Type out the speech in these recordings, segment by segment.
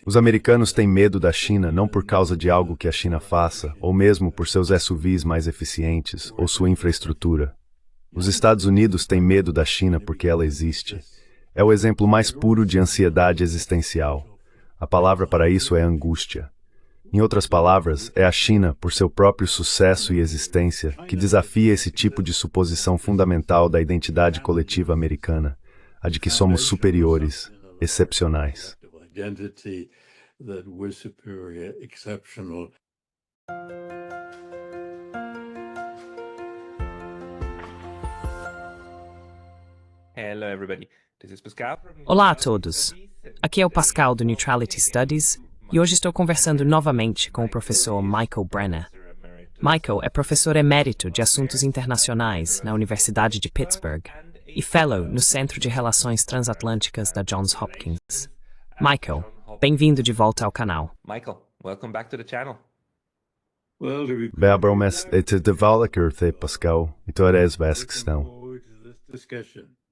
Os americanos têm medo da China não por causa de algo que a China faça, ou mesmo por seus SUVs mais eficientes, ou sua infraestrutura. Os Estados Unidos têm medo da China porque ela existe. É o exemplo mais puro de ansiedade existencial. A palavra para isso é angústia. Em outras palavras, é a China, por seu próprio sucesso e existência, que desafia esse tipo de suposição fundamental da identidade coletiva americana, a de que somos superiores, excepcionais. Hello everybody. This is Pascal. Olá a todos. Aqui é o Pascal do Neutrality Studies e hoje estou conversando novamente com o professor Michael Brenner. Michael é professor emérito de Assuntos Internacionais na Universidade de Pittsburgh e Fellow no Centro de Relações Transatlânticas da Johns Hopkins. Michael, bem-vindo de volta ao canal. Michael, welcome back to the channel. Bem, mas é de volta, Pascal, então era essa a questão.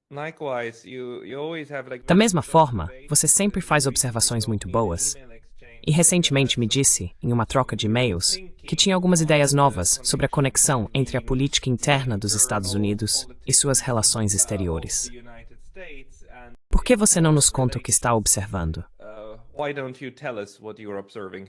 Likewise, you always have like... Da mesma forma, você sempre faz observações muito boas. E recentemente me disse, em uma troca de e-mails, que tinha algumas ideias novas sobre a conexão entre a política interna dos Estados Unidos e suas relações exteriores. Por que você não nos conta o que está observando? Why don't you tell us what you are observing?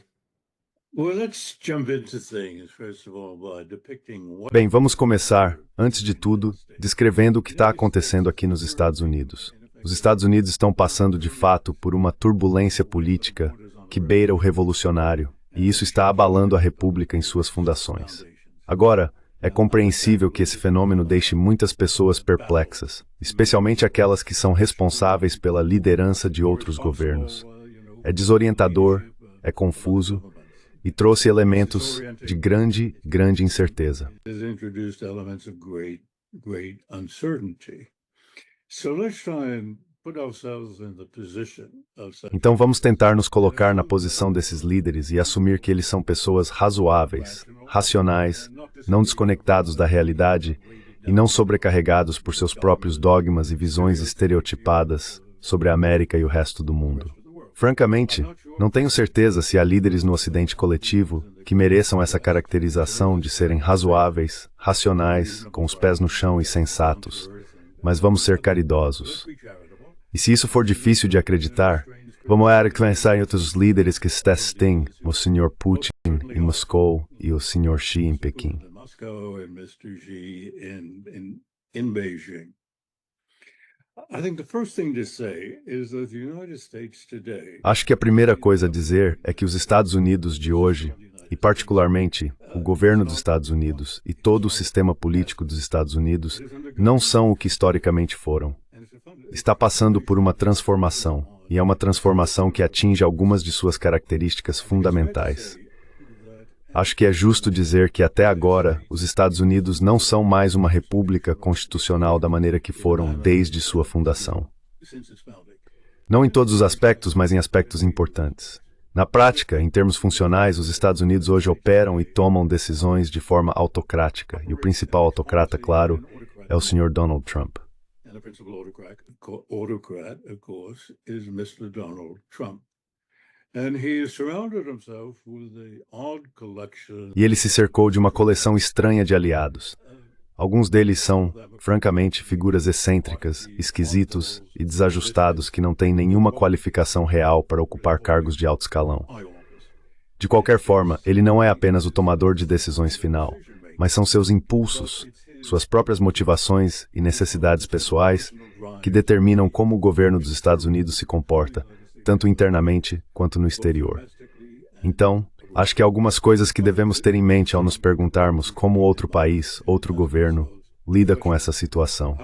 Bem, vamos começar, antes de tudo, descrevendo o que está acontecendo aqui nos Estados Unidos. Os Estados Unidos estão passando, de fato, por uma turbulência política que beira o revolucionário, e isso está abalando a República em suas fundações. Agora, é compreensível que esse fenômeno deixe muitas pessoas perplexas, especialmente aquelas que são responsáveis pela liderança de outros governos. É desorientador, é confuso, e trouxe elementos de grande incerteza. Então vamos tentar nos colocar na posição desses líderes e assumir que eles são pessoas razoáveis, racionais, não desconectados da realidade e não sobrecarregados por seus próprios dogmas e visões estereotipadas sobre a América e o resto do mundo. Francamente, não tenho certeza se há líderes no Ocidente coletivo que mereçam essa caracterização de serem razoáveis, racionais, com os pés no chão e sensatos, mas vamos ser caridosos. E se isso for difícil de acreditar, vamos pensar em outros líderes que têm o Sr. Putin em Moscou e o Sr. Xi em Pequim. Acho que a primeira coisa a dizer é que os Estados Unidos de hoje, e particularmente o governo dos Estados Unidos e todo o sistema político dos Estados Unidos, não são o que historicamente foram. Está passando por uma transformação, e é uma transformação que atinge algumas de suas características fundamentais. Acho que é justo dizer que até agora os Estados Unidos não são mais uma república constitucional da maneira que foram desde sua fundação. Não em todos os aspectos, mas em aspectos importantes. Na prática, em termos funcionais, os Estados Unidos hoje operam e tomam decisões de forma autocrática, e o principal autocrata, claro, é o Sr. Donald Trump. E ele se cercou de uma coleção estranha de aliados. Alguns deles são, francamente, figuras excêntricas, esquisitos e desajustados que não têm nenhuma qualificação real para ocupar cargos de alto escalão. De qualquer forma, ele não é apenas o tomador de decisões final, mas são seus impulsos, suas próprias motivações e necessidades pessoais que determinam como o governo dos Estados Unidos se comporta, tanto internamente quanto no exterior. Então, acho que há algumas coisas que devemos ter em mente ao nos perguntarmos como outro país, outro governo, lida com essa situação.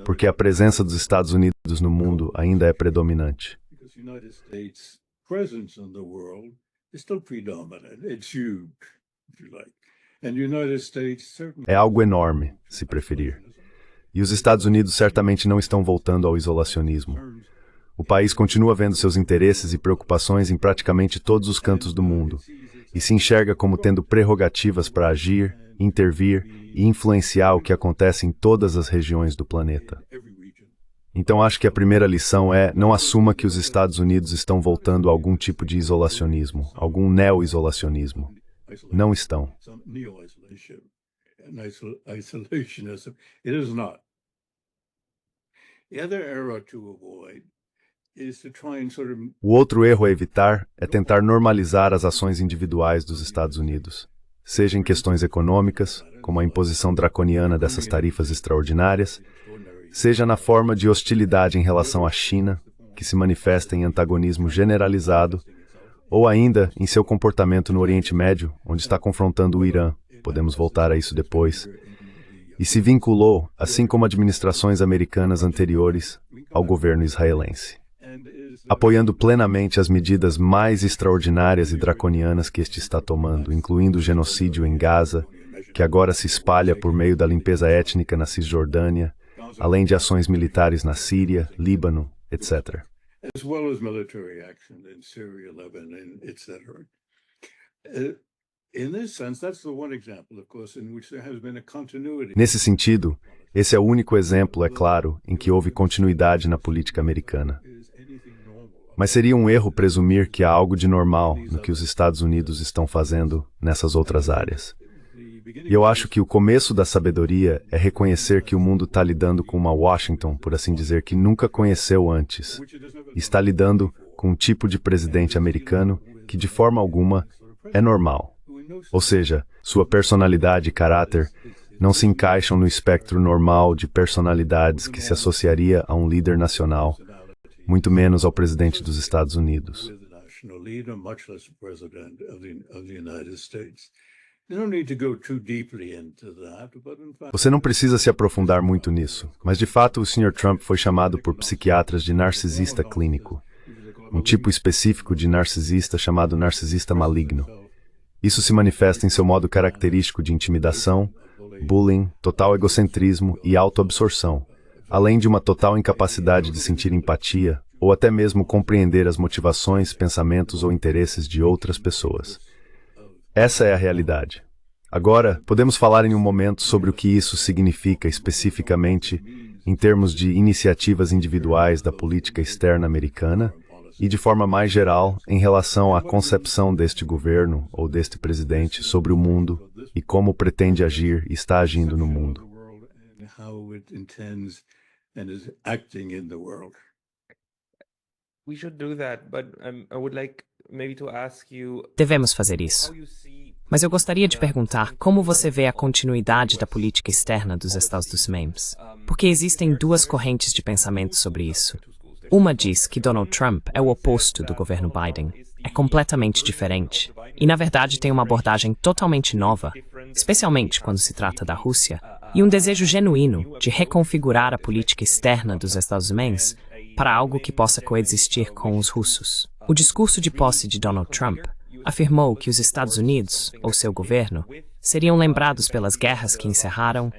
Porque a presença dos Estados Unidos no mundo ainda é predominante. É algo enorme, se preferir. E os Estados Unidos certamente não estão voltando ao isolacionismo. O país continua vendo seus interesses e preocupações em praticamente todos os cantos do mundo, e se enxerga como tendo prerrogativas para agir, intervir e influenciar o que acontece em todas as regiões do planeta. Então acho que a primeira lição é: não assuma que os Estados Unidos estão voltando a algum tipo de isolacionismo, algum neo-isolacionismo. Não estão. O outro erro a evitar é tentar normalizar as ações individuais dos Estados Unidos, seja em questões econômicas, como a imposição draconiana dessas tarifas extraordinárias, seja na forma de hostilidade em relação à China, que se manifesta em antagonismo generalizado, ou ainda em seu comportamento no Oriente Médio, onde está confrontando o Irã, podemos voltar a isso depois, e se vinculou, assim como administrações americanas anteriores, ao governo israelense, apoiando plenamente as medidas mais extraordinárias e draconianas que este está tomando, incluindo o genocídio em Gaza, que agora se espalha por meio da limpeza étnica na Cisjordânia, além de ações militares na Síria, Líbano, etc. Nesse sentido, esse é o único exemplo, é claro, em que houve continuidade na política americana. Mas seria um erro presumir que há algo de normal no que os Estados Unidos estão fazendo nessas outras áreas. E eu acho que o começo da sabedoria é reconhecer que o mundo está lidando com uma Washington, por assim dizer, que nunca conheceu antes. E está lidando com um tipo de presidente americano que, de forma alguma, é normal. Ou seja, sua personalidade e caráter não se encaixam no espectro normal de personalidades que se associaria a um líder nacional, muito menos ao presidente dos Estados Unidos. Você não precisa se aprofundar muito nisso, mas de fato o Sr. Trump foi chamado por psiquiatras de narcisista clínico, um tipo específico de narcisista chamado narcisista maligno. Isso se manifesta em seu modo característico de intimidação, bullying, total egocentrismo e autoabsorção, além de uma total incapacidade de sentir empatia ou até mesmo compreender as motivações, pensamentos ou interesses de outras pessoas. Essa é a realidade. Agora, podemos falar em um momento sobre o que isso significa especificamente em termos de iniciativas individuais da política externa americana e, de forma mais geral, em relação à concepção deste governo ou deste presidente sobre o mundo e como pretende agir e está agindo no mundo. Devemos fazer isso. Mas eu gostaria de perguntar como você vê a continuidade da política externa dos Estados Unidos. Porque existem duas correntes de pensamento sobre isso. Uma diz que Donald Trump é o oposto do governo Biden. É completamente diferente. E, na verdade, tem uma abordagem totalmente nova, especialmente quando se trata da Rússia, e um desejo genuíno de reconfigurar a política externa dos Estados Unidos para algo que possa coexistir com os russos. O discurso de posse de Donald Trump afirmou que os Estados Unidos, ou seu governo, seriam lembrados pelas guerras que encerraram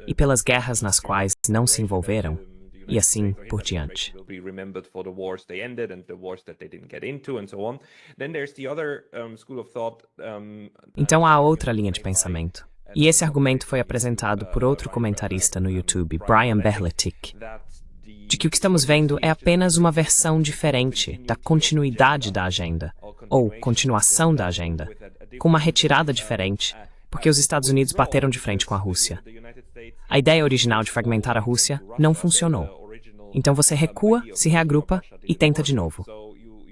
e pelas guerras nas quais não se envolveram, e assim por diante. Então há outra linha de pensamento. E esse argumento foi apresentado por outro comentarista no YouTube, Brian Berletic, de que o que estamos vendo é apenas uma versão diferente da continuidade da agenda, ou continuação da agenda, com uma retirada diferente, porque os Estados Unidos bateram de frente com a Rússia. A ideia original de fragmentar a Rússia não funcionou. Então você recua, se reagrupa e tenta de novo.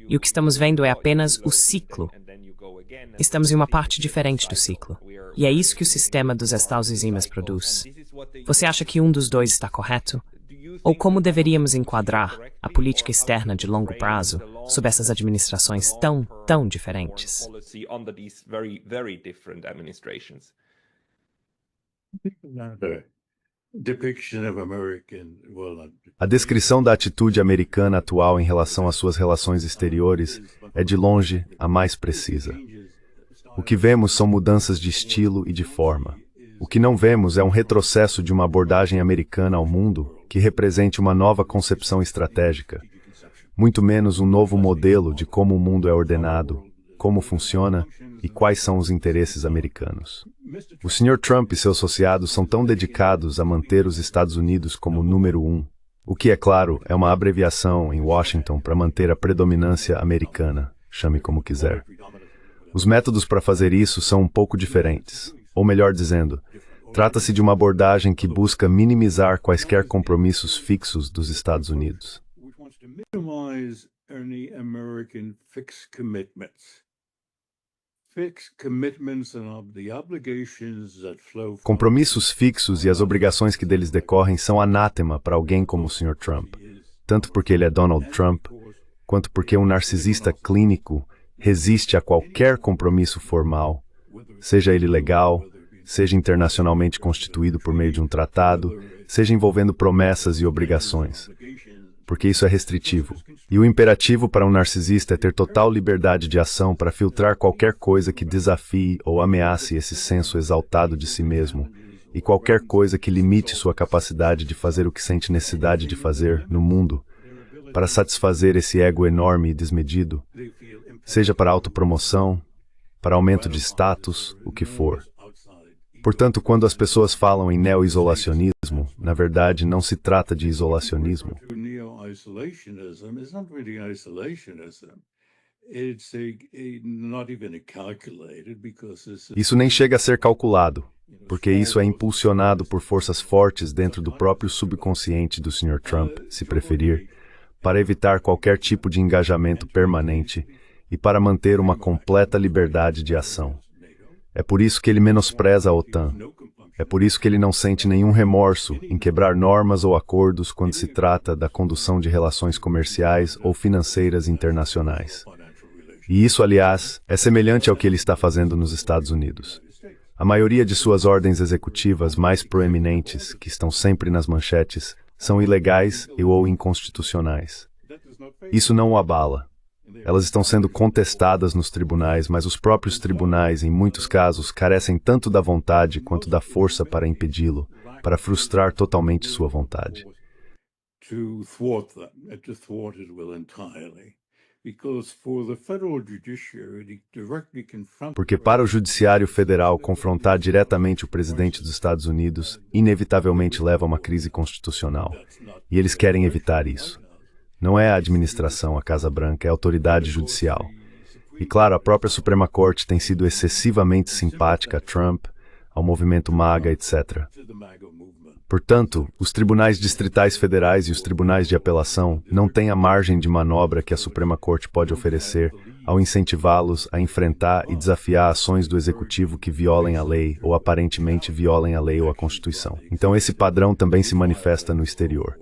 E o que estamos vendo é apenas o ciclo. Estamos em uma parte diferente do ciclo. E é isso que o sistema dos Estados Unidos produz. Você acha que um dos dois está correto? Ou como deveríamos enquadrar a política externa de longo prazo sob essas administrações tão diferentes? A descrição da atitude americana atual em relação às suas relações exteriores é, de longe, a mais precisa. O que vemos são mudanças de estilo e de forma. O que não vemos é um retrocesso de uma abordagem americana ao mundo que represente uma nova concepção estratégica, muito menos um novo modelo de como o mundo é ordenado, como funciona e quais são os interesses americanos. O Sr. Trump e seus associados são tão dedicados a manter os Estados Unidos como número 1, O que, é claro, é uma abreviação em Washington para manter a predominância americana, chame como quiser. Os métodos para fazer isso são um pouco diferentes. Ou melhor dizendo, trata-se de uma abordagem que busca minimizar quaisquer compromissos fixos dos Estados Unidos. Compromissos fixos e as obrigações que deles decorrem são anátema para alguém como o Sr. Trump, tanto porque ele é Donald Trump, quanto porque um narcisista clínico resiste a qualquer compromisso formal, seja ele legal, seja internacionalmente constituído por meio de um tratado, seja envolvendo promessas e obrigações, porque isso é restritivo. E o imperativo para um narcisista é ter total liberdade de ação para filtrar qualquer coisa que desafie ou ameace esse senso exaltado de si mesmo, e qualquer coisa que limite sua capacidade de fazer o que sente necessidade de fazer no mundo, para satisfazer esse ego enorme e desmedido, seja para autopromoção, para aumento de status, o que for. Portanto, quando as pessoas falam em neo-isolacionismo, na verdade não se trata de isolacionismo. Isso nem chega a ser calculado, porque isso é impulsionado por forças fortes dentro do próprio subconsciente do Sr. Trump, se preferir, para evitar qualquer tipo de engajamento permanente e para manter uma completa liberdade de ação. É por isso que ele menospreza a OTAN. É por isso que ele não sente nenhum remorso em quebrar normas ou acordos quando se trata da condução de relações comerciais ou financeiras internacionais. E isso, aliás, é semelhante ao que ele está fazendo nos Estados Unidos. A maioria de suas ordens executivas mais proeminentes, que estão sempre nas manchetes, são ilegais ou inconstitucionais. Isso não o abala. Elas estão sendo contestadas nos tribunais, mas os próprios tribunais, em muitos casos, carecem tanto da vontade quanto da força para impedi-lo, para frustrar totalmente sua vontade. Porque para o Judiciário Federal confrontar diretamente o presidente dos Estados Unidos, inevitavelmente leva a uma crise constitucional. E eles querem evitar isso. Não é a administração, a Casa Branca, é a autoridade judicial. E claro, a própria Suprema Corte tem sido excessivamente simpática a Trump, ao movimento MAGA, etc. Portanto, os tribunais distritais federais e os tribunais de apelação não têm a margem de manobra que a Suprema Corte pode oferecer ao incentivá-los a enfrentar e desafiar ações do Executivo que violem a lei ou aparentemente violem a lei ou a Constituição. Então esse padrão também se manifesta no exterior.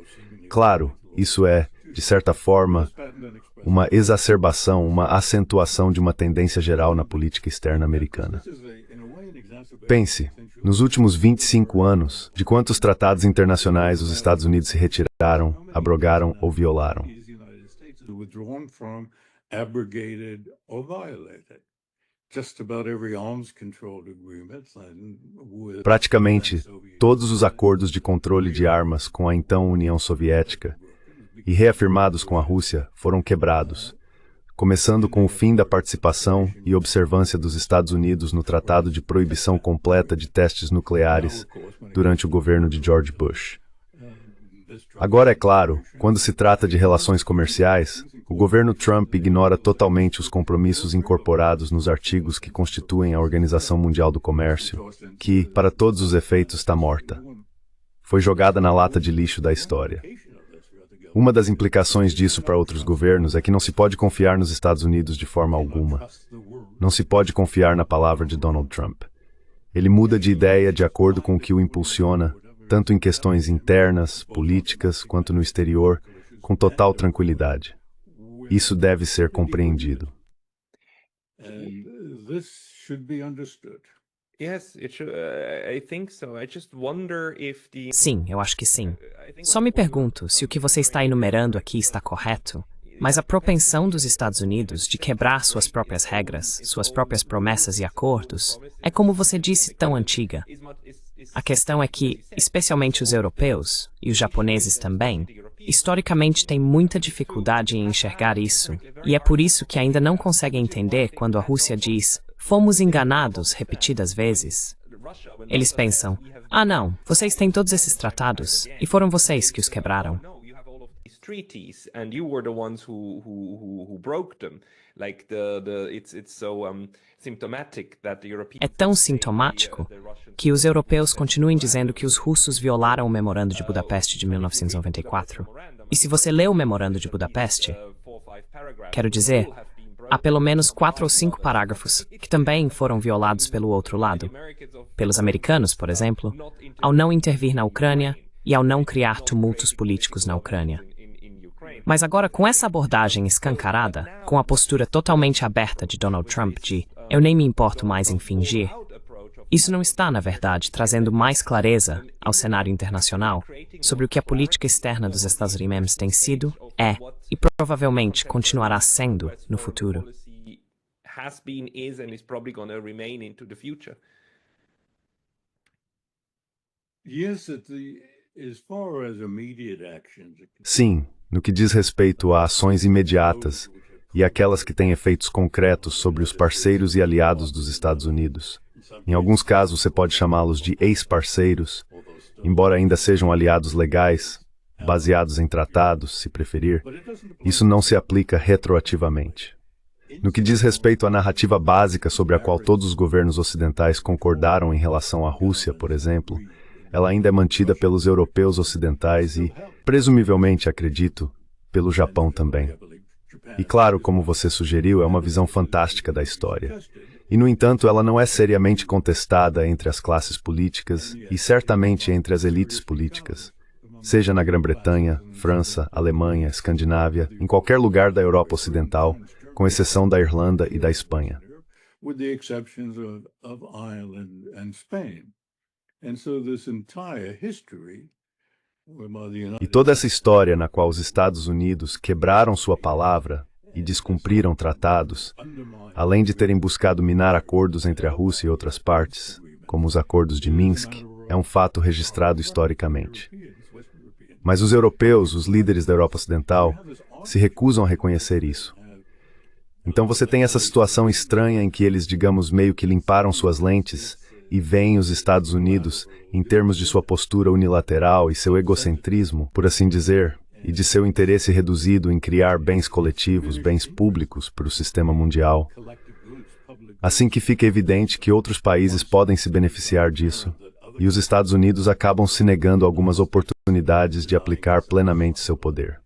Claro, isso é, de certa forma, uma exacerbação, uma acentuação de uma tendência geral na política externa americana. Pense, nos últimos 25 anos, de quantos tratados internacionais os Estados Unidos se retiraram, abrogaram ou violaram. Praticamente, todos os acordos de controle de armas com a então União Soviética e reafirmados com a Rússia foram quebrados, começando com o fim da participação e observância dos Estados Unidos no Tratado de Proibição Completa de Testes Nucleares durante o governo de George Bush. Agora, é claro, quando se trata de relações comerciais, o governo Trump ignora totalmente os compromissos incorporados nos artigos que constituem a Organização Mundial do Comércio, que, para todos os efeitos, está morta. Foi jogada na lata de lixo da história. Uma das implicações disso para outros governos é que não se pode confiar nos Estados Unidos de forma alguma. Não se pode confiar na palavra de Donald Trump. Ele muda de ideia de acordo com o que o impulsiona, tanto em questões internas, políticas, quanto no exterior, com total tranquilidade. Isso deve ser compreendido. Sim, eu acho que sim. Só me pergunto se o que você está enumerando aqui está correto, mas a propensão dos Estados Unidos de quebrar suas próprias regras, suas próprias promessas e acordos, é como você disse, tão antiga. A questão é que, especialmente os europeus, e os japoneses também, historicamente têm muita dificuldade em enxergar isso, e é por isso que ainda não conseguem entender quando a Rússia diz "fomos enganados" repetidas vezes. Eles pensam, não, vocês têm todos esses tratados, e foram vocês que os quebraram. these treaties, and you were the ones who broke them. Like it's so symptomatic that the Europeans. É tão sintomático que os europeus continuem dizendo que os russos violaram o Memorando de Budapeste de 1994. E se você lê o Memorando de Budapeste, quero dizer, há pelo menos 4 ou 5 parágrafos que também foram violados pelo outro lado. Pelos americanos, por exemplo, ao não intervir na Ucrânia e ao não criar tumultos políticos na Ucrânia. Mas agora, com essa abordagem escancarada, com a postura totalmente aberta de Donald Trump de "eu nem me importo mais em fingir", isso não está, na verdade, trazendo mais clareza ao cenário internacional sobre o que a política externa dos Estados Unidos tem sido, é e provavelmente continuará sendo no futuro. Sim, no que diz respeito a ações imediatas e aquelas que têm efeitos concretos sobre os parceiros e aliados dos Estados Unidos. Em alguns casos, você pode chamá-los de ex-parceiros, embora ainda sejam aliados legais, baseados em tratados, se preferir. Isso não se aplica retroativamente. No que diz respeito à narrativa básica sobre a qual todos os governos ocidentais concordaram em relação à Rússia, por exemplo, ela ainda é mantida pelos europeus ocidentais e, presumivelmente, acredito, pelo Japão também. E claro, como você sugeriu, é uma visão fantástica da história. E, no entanto, ela não é seriamente contestada entre as classes políticas e certamente entre as elites políticas, seja na Grã-Bretanha, França, Alemanha, Escandinávia, em qualquer lugar da Europa Ocidental, com exceção da Irlanda e da Espanha. E toda essa história na qual os Estados Unidos quebraram sua palavra e descumpriram tratados, além de terem buscado minar acordos entre a Rússia e outras partes, como os acordos de Minsk, é um fato registrado historicamente. Mas os europeus, os líderes da Europa Ocidental, se recusam a reconhecer isso. Então você tem essa situação estranha em que eles, digamos, meio que limparam suas lentes e veem os Estados Unidos, em termos de sua postura unilateral e seu egocentrismo, por assim dizer, e de seu interesse reduzido em criar bens coletivos, bens públicos para o sistema mundial. Assim que fica evidente que outros países podem se beneficiar disso, e os Estados Unidos acabam se negando algumas oportunidades de aplicar plenamente seu poder.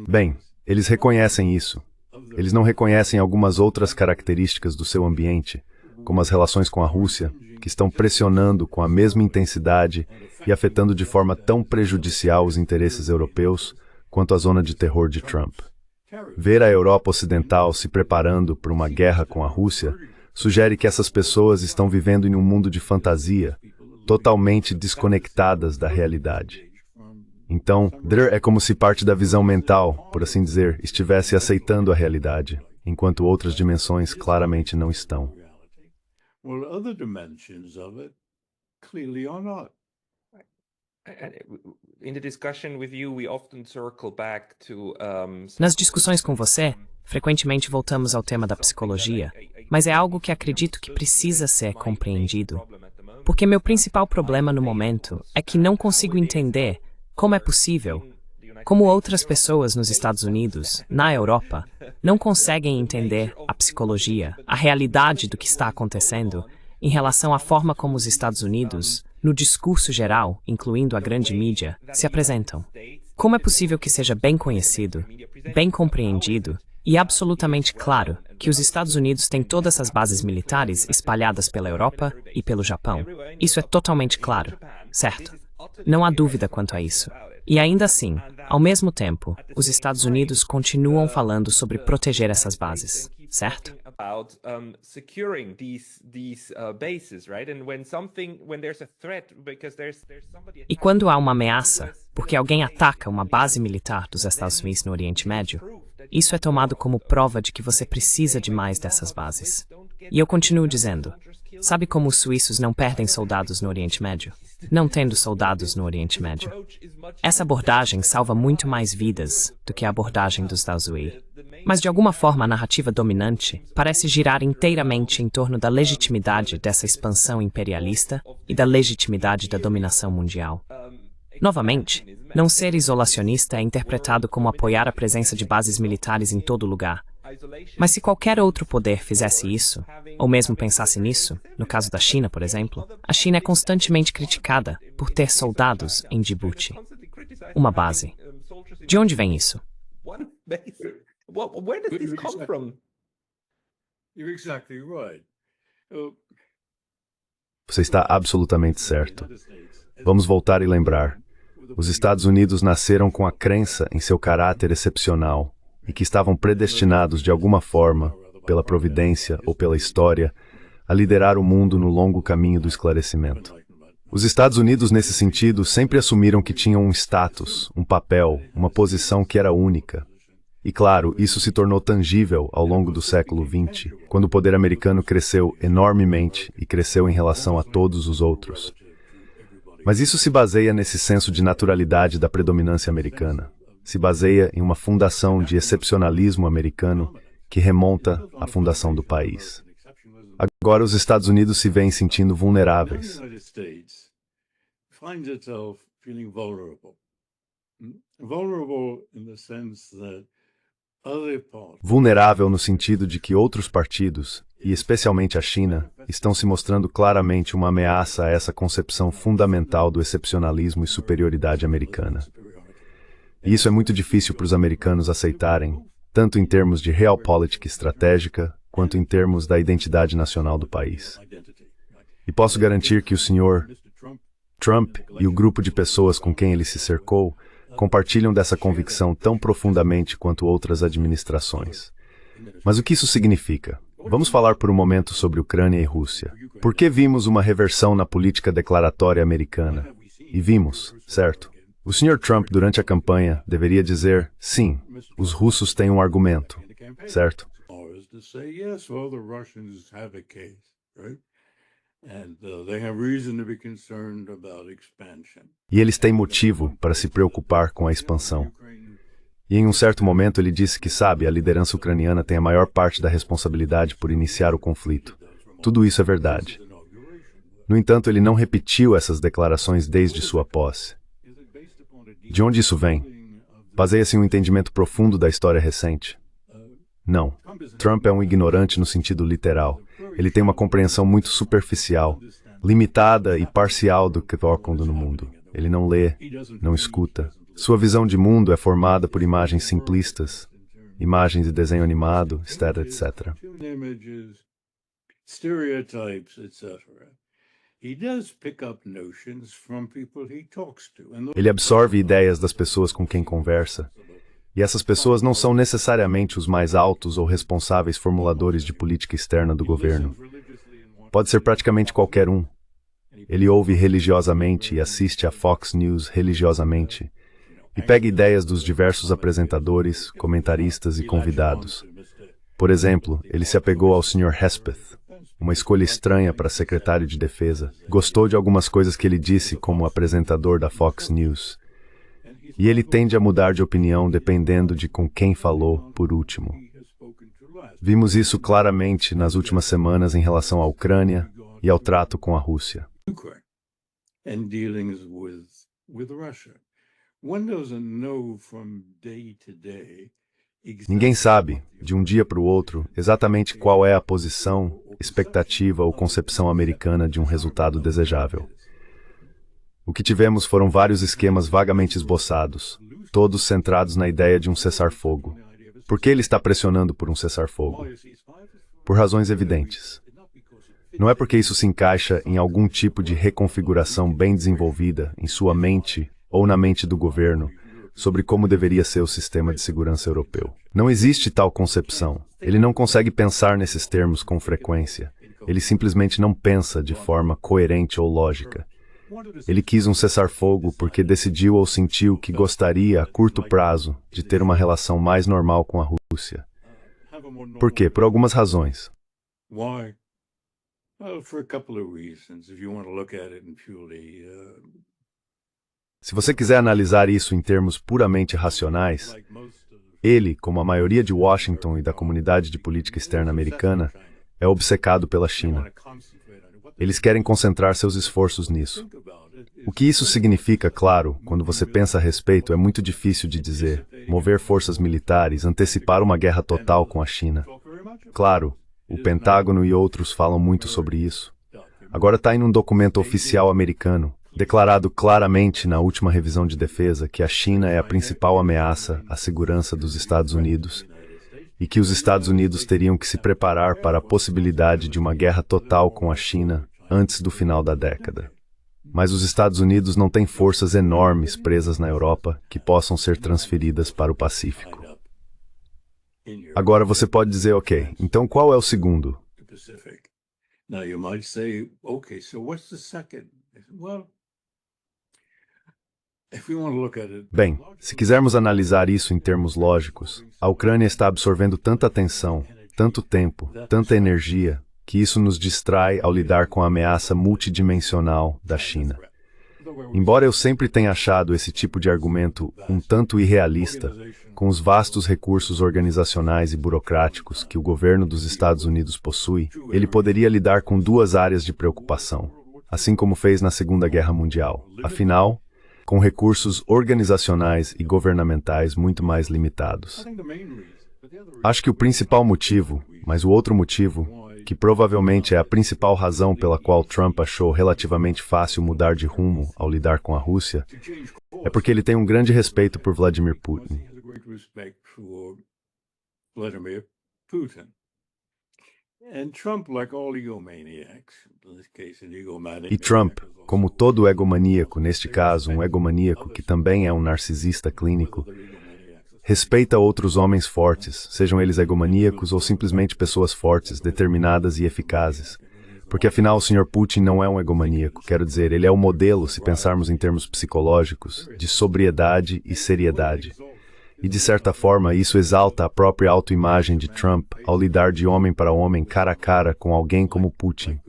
Bem, eles reconhecem isso. Eles não reconhecem algumas outras características do seu ambiente, como as relações com a Rússia, que estão pressionando com a mesma intensidade e afetando de forma tão prejudicial os interesses europeus quanto a zona de terror de Trump. Ver a Europa Ocidental se preparando para uma guerra com a Rússia sugere que essas pessoas estão vivendo em um mundo de fantasia, totalmente desconectadas da realidade. Então, é como se parte da visão mental, por assim dizer, estivesse aceitando a realidade, enquanto outras dimensões claramente não estão. Nas discussões com você, frequentemente voltamos ao tema da psicologia, mas é algo que acredito que precisa ser compreendido. Porque meu principal problema no momento é que não consigo entender como é possível, como outras pessoas nos Estados Unidos, na Europa, não conseguem entender a psicologia, a realidade do que está acontecendo em relação à forma como os Estados Unidos, no discurso geral, incluindo a grande mídia, se apresentam. Como é possível que seja bem conhecido, bem compreendido e absolutamente claro que os Estados Unidos têm todas as bases militares espalhadas pela Europa e pelo Japão? Isso é totalmente claro, certo? Não há dúvida quanto a isso. E ainda assim, ao mesmo tempo, os Estados Unidos continuam falando sobre proteger essas bases, certo? E quando há uma ameaça, porque alguém ataca uma base militar dos Estados Unidos no Oriente Médio, isso é tomado como prova de que você precisa de mais dessas bases. E eu continuo dizendo, sabe como os suíços não perdem soldados no Oriente Médio? Não tendo soldados no Oriente Médio. Essa abordagem salva muito mais vidas do que a abordagem dos Estados Unidos. Mas de alguma forma a narrativa dominante parece girar inteiramente em torno da legitimidade dessa expansão imperialista e da legitimidade da dominação mundial. Novamente, não ser isolacionista é interpretado como apoiar a presença de bases militares em todo lugar. Mas se qualquer outro poder fizesse isso, ou mesmo pensasse nisso, no caso da China, por exemplo, a China é constantemente criticada por ter soldados em Djibouti, uma base. De onde vem isso? Where does this come from? You're exactly right. Você está absolutamente certo. Vamos voltar e lembrar. Os Estados Unidos nasceram com a crença em seu caráter excepcional e que estavam predestinados de alguma forma, pela providência ou pela história, a liderar o mundo no longo caminho do esclarecimento. Os Estados Unidos, nesse sentido, sempre assumiram que tinham um status, um papel, uma posição que era única. E claro, isso se tornou tangível ao longo do século XX, quando o poder americano cresceu enormemente e cresceu em relação a todos os outros. Mas isso se baseia nesse senso de naturalidade da predominância americana. Se baseia em uma fundação de excepcionalismo americano que remonta à fundação do país. Agora os Estados Unidos se veem sentindo vulneráveis. Vulnerável no sentido de que outros partidos, e especialmente a China, estão se mostrando claramente uma ameaça a essa concepção fundamental do excepcionalismo e superioridade americana. E isso é muito difícil para os americanos aceitarem, tanto em termos de realpolitik estratégica, quanto em termos da identidade nacional do país. E posso garantir que o Sr. Trump e o grupo de pessoas com quem ele se cercou compartilham dessa convicção tão profundamente quanto outras administrações. Mas o que isso significa? Vamos falar por um momento sobre Ucrânia e Rússia. Por que vimos uma reversão na política declaratória americana? E vimos, certo? O Sr. Trump, durante a campanha, deveria dizer, sim, os russos têm um argumento, certo? E eles têm motivo para se preocupar com a expansão. E em um certo momento ele disse que, sabe, a liderança ucraniana tem a maior parte da responsabilidade por iniciar o conflito. Tudo isso é verdade. No entanto, ele não repetiu essas declarações desde sua posse. De onde isso vem? Baseia-se em um entendimento profundo da história recente? Não. Trump é um ignorante no sentido literal. Ele tem uma compreensão muito superficial, limitada e parcial do que está ocorrendo no mundo. Ele não lê, não escuta. Sua visão de mundo é formada por imagens simplistas, imagens de desenho animado, etc. Ele absorve ideias das pessoas com quem conversa, e essas pessoas não são necessariamente os mais altos ou responsáveis formuladores de política externa do governo. Pode ser praticamente qualquer um. Ele ouve religiosamente e assiste a Fox News religiosamente, e pega ideias dos diversos apresentadores, comentaristas e convidados. Por exemplo, ele se apegou ao Sr. Hespeth, uma escolha estranha para secretário de defesa. Gostou de algumas coisas que ele disse como apresentador da Fox News. E ele tende a mudar de opinião dependendo de com quem falou por último. Vimos isso claramente nas últimas semanas em relação à Ucrânia e ao trato com a Rússia. Ninguém sabe, de um dia para o outro, exatamente qual é a posição, expectativa ou concepção americana de um resultado desejável. O que tivemos foram vários esquemas vagamente esboçados, todos centrados na ideia de um cessar-fogo. Por que ele está pressionando por um cessar-fogo? Por razões evidentes. Não é porque isso se encaixa em algum tipo de reconfiguração bem desenvolvida em sua mente ou na mente do governo sobre como deveria ser o sistema de segurança europeu. Não existe tal concepção. Ele não consegue pensar nesses termos com frequência. Ele simplesmente não pensa de forma coerente ou lógica. Ele quis um cessar-fogo porque decidiu ou sentiu que gostaria, a curto prazo, de ter uma relação mais normal com a Rússia. Por quê? Por algumas razões. Se você quiser analisar isso em termos puramente racionais, Ele, como a maioria de Washington e da comunidade de política externa americana, é obcecado pela China. Eles querem concentrar seus esforços nisso. O que isso significa, claro, quando você pensa a respeito, é muito difícil de dizer. Mover forças militares, antecipar uma guerra total com a China. Claro, o Pentágono e outros falam muito sobre isso. Agora está em um documento oficial americano, declarado claramente na última revisão de defesa que a China é a principal ameaça à segurança dos Estados Unidos e que os Estados Unidos teriam que se preparar para a possibilidade de uma guerra total com a China antes do final da década. Mas os Estados Unidos não têm forças enormes presas na Europa que possam ser transferidas para o Pacífico. Agora você pode dizer, ok, então qual é o segundo? Now you might say, okay, so what's the second? Well, if we want to look at it. Bem, se quisermos analisar isso em termos lógicos, a Ucrânia está absorvendo tanta atenção, tanto tempo, tanta energia, que isso nos distrai ao lidar com a ameaça multidimensional da China. Embora eu sempre tenha achado esse tipo de argumento um tanto irrealista, com os vastos recursos organizacionais e burocráticos que o governo dos Estados Unidos possui, ele poderia lidar com duas áreas de preocupação, assim como fez na Segunda Guerra Mundial. Afinal, com recursos organizacionais e governamentais muito mais limitados. Acho que o principal motivo, mas o outro motivo, que provavelmente é a principal razão pela qual Trump achou relativamente fácil mudar de rumo ao lidar com a Rússia, é porque ele tem um grande respeito por Vladimir Putin. E Trump, como todo egomaníaco, neste caso um egomaníaco que também é um narcisista clínico, respeita outros homens fortes, sejam eles egomaníacos ou simplesmente pessoas fortes, determinadas e eficazes. Porque afinal o Sr. Putin não é um egomaníaco, quero dizer, ele é o modelo, se pensarmos em termos psicológicos, de sobriedade e seriedade. E de certa forma isso exalta a própria autoimagem de Trump ao lidar de homem para homem cara a cara com alguém como Putin.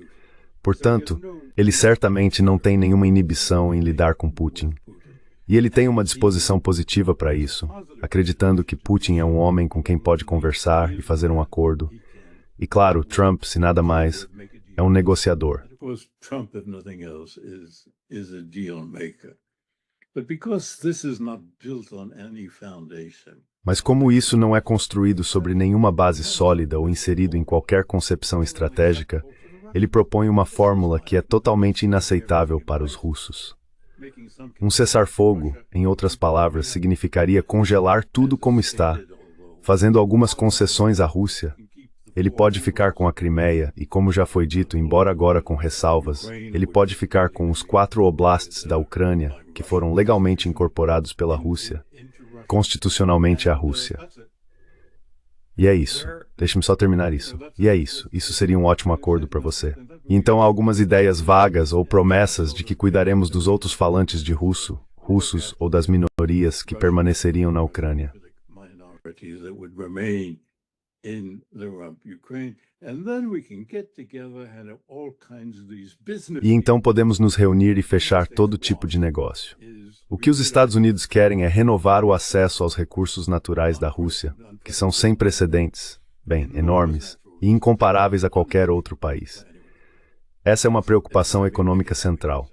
Portanto, ele certamente não tem nenhuma inibição em lidar com Putin. E ele tem uma disposição positiva para isso, acreditando que Putin é um homem com quem pode conversar e fazer um acordo. E claro, Trump, se nada mais, é um negociador. Mas como isso não é construído sobre nenhuma base sólida ou inserido em qualquer concepção estratégica, ele propõe uma fórmula que é totalmente inaceitável para os russos. Um cessar-fogo, em outras palavras, significaria congelar tudo como está, fazendo algumas concessões à Rússia. Ele pode ficar com a Crimeia e, como já foi dito, embora agora com ressalvas, ele pode ficar com os 4 oblasts da Ucrânia, que foram legalmente incorporados pela Rússia, constitucionalmente à Rússia. E é isso. Deixe-me só terminar isso. E é isso. Isso seria um ótimo acordo para você. E então há algumas ideias vagas ou promessas de que cuidaremos dos outros falantes de russo, russos ou das minorias que permaneceriam na Ucrânia. E então podemos nos reunir e fechar todo tipo de negócio. O que os Estados Unidos querem é renovar o acesso aos recursos naturais da Rússia, que são sem precedentes, bem, enormes, e incomparáveis a qualquer outro país. Essa é uma preocupação econômica central.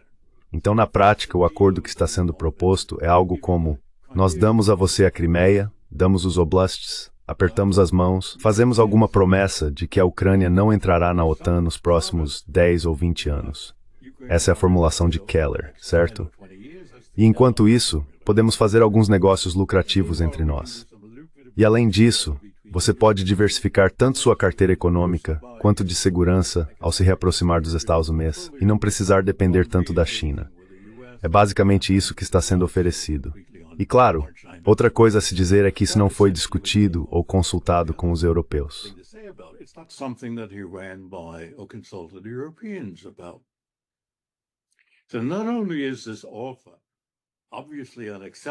Então, na prática, o acordo que está sendo proposto é algo como: nós damos a você a Crimeia, damos os oblasts, apertamos as mãos, fazemos alguma promessa de que a Ucrânia não entrará na OTAN nos próximos 10 ou 20 anos. Essa é a formulação de Keller, certo? E enquanto isso, podemos fazer alguns negócios lucrativos entre nós. E além disso, você pode diversificar tanto sua carteira econômica quanto de segurança ao se reaproximar dos Estados Unidos e não precisar depender tanto da China. É basicamente isso que está sendo oferecido. E claro, outra coisa a se dizer é que isso não foi discutido ou consultado com os europeus.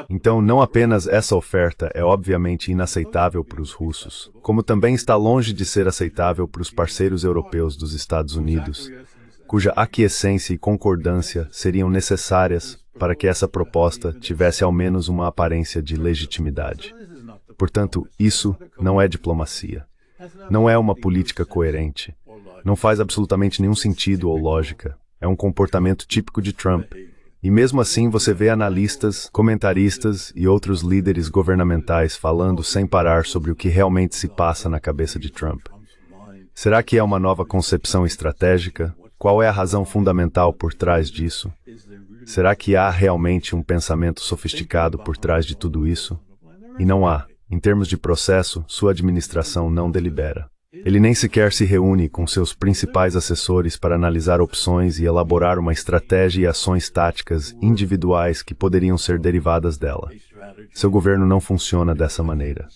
Então, não apenas essa oferta é obviamente inaceitável para os russos, como também está longe de ser aceitável para os parceiros europeus dos Estados Unidos, cuja aquiescência e concordância seriam necessárias para que essa proposta tivesse ao menos uma aparência de legitimidade. Portanto, isso não é diplomacia. Não é uma política coerente. Não faz absolutamente nenhum sentido ou lógica. É um comportamento típico de Trump. E mesmo assim você vê analistas, comentaristas e outros líderes governamentais falando sem parar sobre o que realmente se passa na cabeça de Trump. Será que é uma nova concepção estratégica? Qual é a razão fundamental por trás disso? Será que há realmente um pensamento sofisticado por trás de tudo isso? E não há. Em termos de processo, sua administração não delibera. Ele nem sequer se reúne com seus principais assessores para analisar opções e elaborar uma estratégia e ações táticas individuais que poderiam ser derivadas dela. Seu governo não funciona dessa maneira.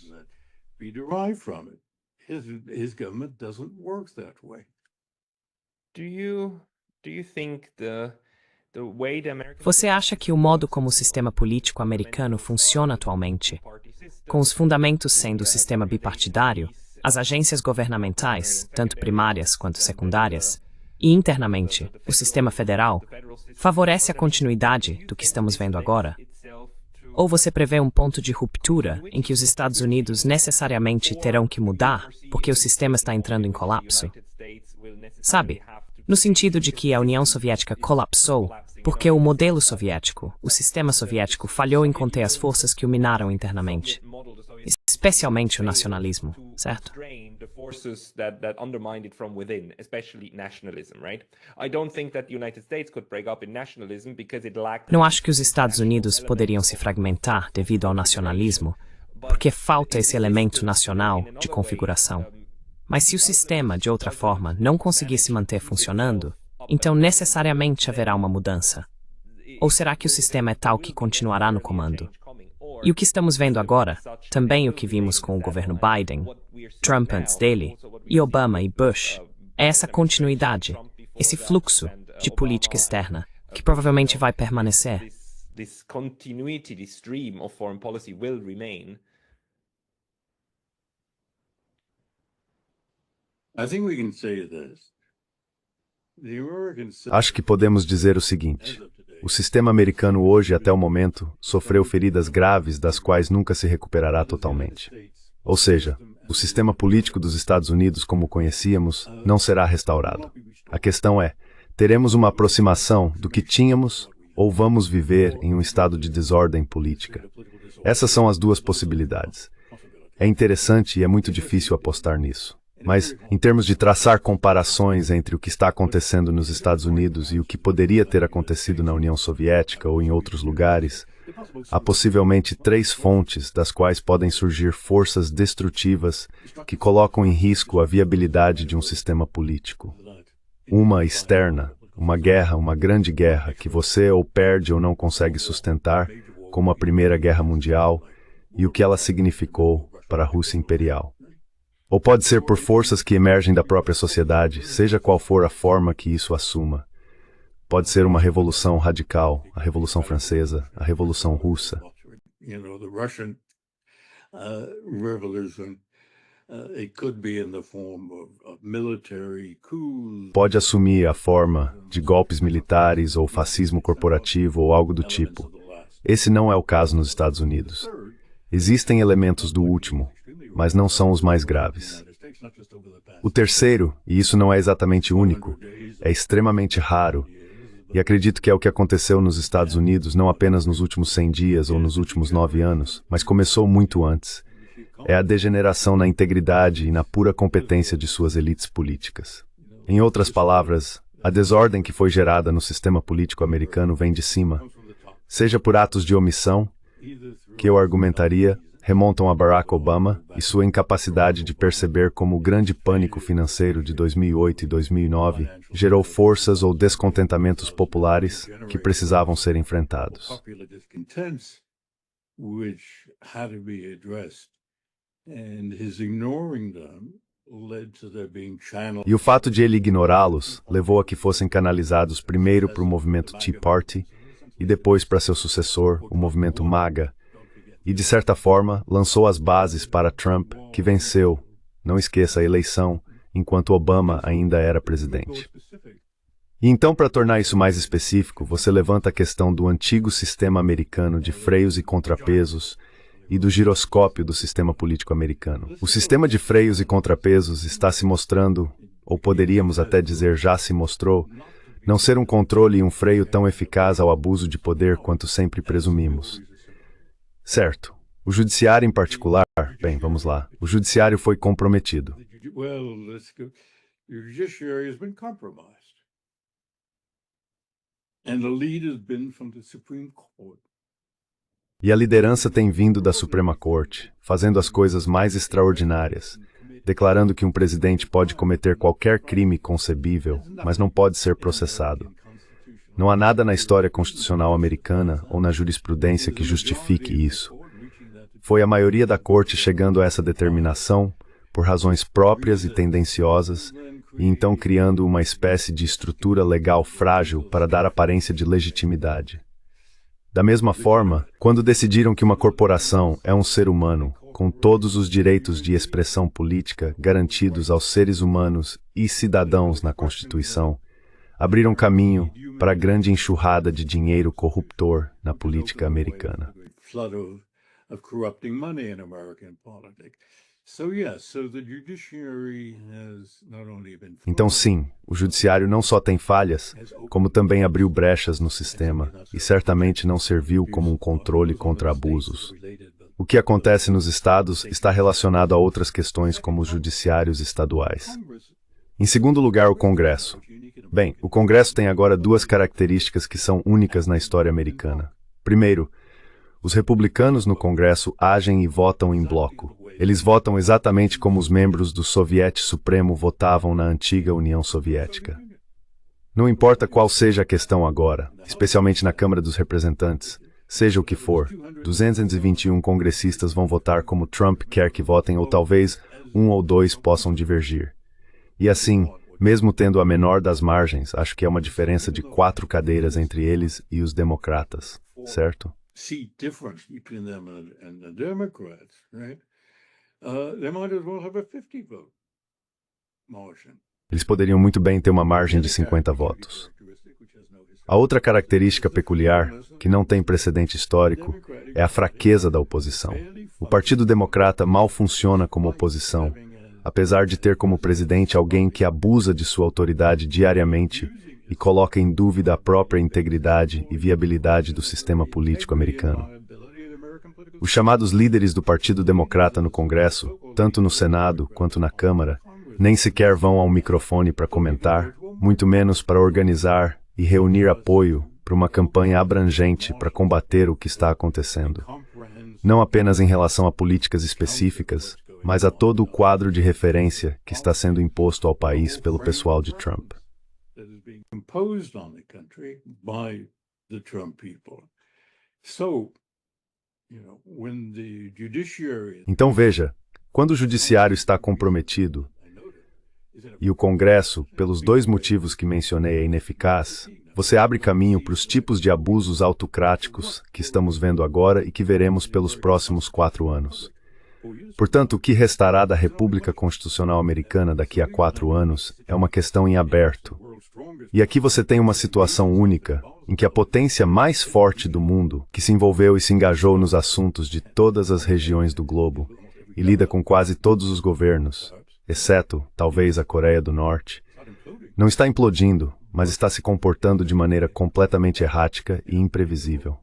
Você acha que o modo como o sistema político americano funciona atualmente, com os fundamentos sendo o sistema bipartidário, as agências governamentais, tanto primárias quanto secundárias, e internamente, o sistema federal, favorece a continuidade do que estamos vendo agora? Ou você prevê um ponto de ruptura em que os Estados Unidos necessariamente terão que mudar porque o sistema está entrando em colapso? Sabe, no sentido de que a União Soviética colapsou porque o modelo soviético, o sistema soviético, falhou em conter as forças que o minaram internamente, especialmente o nacionalismo, certo? Não acho que os Estados Unidos poderiam se fragmentar devido ao nacionalismo, porque falta esse elemento nacional de configuração. Mas se o sistema, de outra forma, não conseguir se manter funcionando, então necessariamente haverá uma mudança. Ou será que o sistema é tal que continuará no comando? E o que estamos vendo agora, também o que vimos com o governo Biden, Trump antes dele, e Obama e Bush, é essa continuidade, esse fluxo de política externa, que provavelmente vai permanecer. Acho que podemos dizer o seguinte. O sistema americano hoje, até o momento, sofreu feridas graves das quais nunca se recuperará totalmente. Ou seja, o sistema político dos Estados Unidos, como o conhecíamos, não será restaurado. A questão é, teremos uma aproximação do que tínhamos ou vamos viver em um estado de desordem política? Essas são as duas possibilidades. É interessante e é muito difícil apostar nisso. Mas, em termos de traçar comparações entre o que está acontecendo nos Estados Unidos e o que poderia ter acontecido na União Soviética ou em outros lugares, há possivelmente 3 fontes das quais podem surgir forças destrutivas que colocam em risco a viabilidade de um sistema político. Uma externa, uma guerra, uma grande guerra, que você ou perde ou não consegue sustentar, como a Primeira Guerra Mundial, e o que ela significou para a Rússia imperial. Ou pode ser por forças que emergem da própria sociedade, seja qual for a forma que isso assuma. Pode ser uma revolução radical, a Revolução Francesa, a Revolução Russa. Pode assumir a forma de golpes militares ou fascismo corporativo ou algo do tipo. Esse não é o caso nos Estados Unidos. Existem elementos do último, mas não são os mais graves. O terceiro, e isso não é exatamente único, é extremamente raro, e acredito que é o que aconteceu nos Estados Unidos não apenas nos últimos 100 dias ou nos últimos 9 anos, mas começou muito antes. É a degeneração na integridade e na pura competência de suas elites políticas. Em outras palavras, a desordem que foi gerada no sistema político americano vem de cima, seja por atos de omissão, que eu argumentaria, remontam a Barack Obama e sua incapacidade de perceber como o grande pânico financeiro de 2008 e 2009 gerou forças ou descontentamentos populares que precisavam ser enfrentados. E o fato de ele ignorá-los levou a que fossem canalizados primeiro para o movimento Tea Party e depois para seu sucessor, o movimento MAGA, e, de certa forma, lançou as bases para Trump, que venceu, não esqueça, a eleição, enquanto Obama ainda era presidente. E então, para tornar isso mais específico, você levanta a questão do antigo sistema americano de freios e contrapesos e do giroscópio do sistema político americano. O sistema de freios e contrapesos está se mostrando, ou poderíamos até dizer já se mostrou, não ser um controle e um freio tão eficaz ao abuso de poder quanto sempre presumimos. Certo. O judiciário em particular, bem, vamos lá. O judiciário foi comprometido. Well, let's go. The judiciary has been compromised. And the lead has been from the Supreme Court. E a liderança tem vindo da Suprema Corte, fazendo as coisas mais extraordinárias, declarando que um presidente pode cometer qualquer crime concebível, mas não pode ser processado. Não há nada na história constitucional americana ou na jurisprudência que justifique isso. Foi a maioria da Corte chegando a essa determinação, por razões próprias e tendenciosas, e então criando uma espécie de estrutura legal frágil para dar aparência de legitimidade. Da mesma forma, quando decidiram que uma corporação é um ser humano, com todos os direitos de expressão política garantidos aos seres humanos e cidadãos na Constituição, abriram caminho para a grande enxurrada de dinheiro corruptor na política americana. Então sim, o judiciário não só tem falhas, como também abriu brechas no sistema e certamente não serviu como um controle contra abusos. O que acontece nos estados está relacionado a outras questões como os judiciários estaduais. Em segundo lugar, o Congresso. Bem, o Congresso tem agora duas características que são únicas na história americana. Primeiro, os republicanos no Congresso agem e votam em bloco. Eles votam exatamente como os membros do Soviete Supremo votavam na antiga União Soviética. Não importa qual seja a questão agora, especialmente na Câmara dos Representantes, seja o que for, 221 congressistas vão votar como Trump quer que votem ou talvez um ou dois possam divergir. E assim, mesmo tendo a menor das margens, acho que é uma diferença de 4 cadeiras entre eles e os democratas, certo? See difference between them and the Democrats, right? They might as well have a 50 vote margin. Eles poderiam muito bem ter uma margem de 50 votos. A outra característica peculiar, que não tem precedente histórico, é a fraqueza da oposição. O Partido Democrata mal funciona como oposição, apesar de ter como presidente alguém que abusa de sua autoridade diariamente e coloca em dúvida a própria integridade e viabilidade do sistema político americano. Os chamados líderes do Partido Democrata no Congresso, tanto no Senado quanto na Câmara, nem sequer vão ao microfone para comentar, muito menos para organizar e reunir apoio para uma campanha abrangente para combater o que está acontecendo. Não apenas em relação a políticas específicas, mas a todo o quadro de referência que está sendo imposto ao país pelo pessoal de Trump. That is being imposed on the country by the Trump people. So, when the judiciary... Então veja, quando o judiciário está comprometido e o Congresso, pelos 2 motivos que mencionei, é ineficaz, você abre caminho para os tipos de abusos autocráticos que estamos vendo agora e que veremos pelos próximos 4 anos. Portanto, o que restará da República Constitucional Americana daqui a 4 anos é uma questão em aberto. E aqui você tem uma situação única, em que a potência mais forte do mundo, que se envolveu e se engajou nos assuntos de todas as regiões do globo, e lida com quase todos os governos, exceto, talvez, a Coreia do Norte, não está implodindo, mas está se comportando de maneira completamente errática e imprevisível.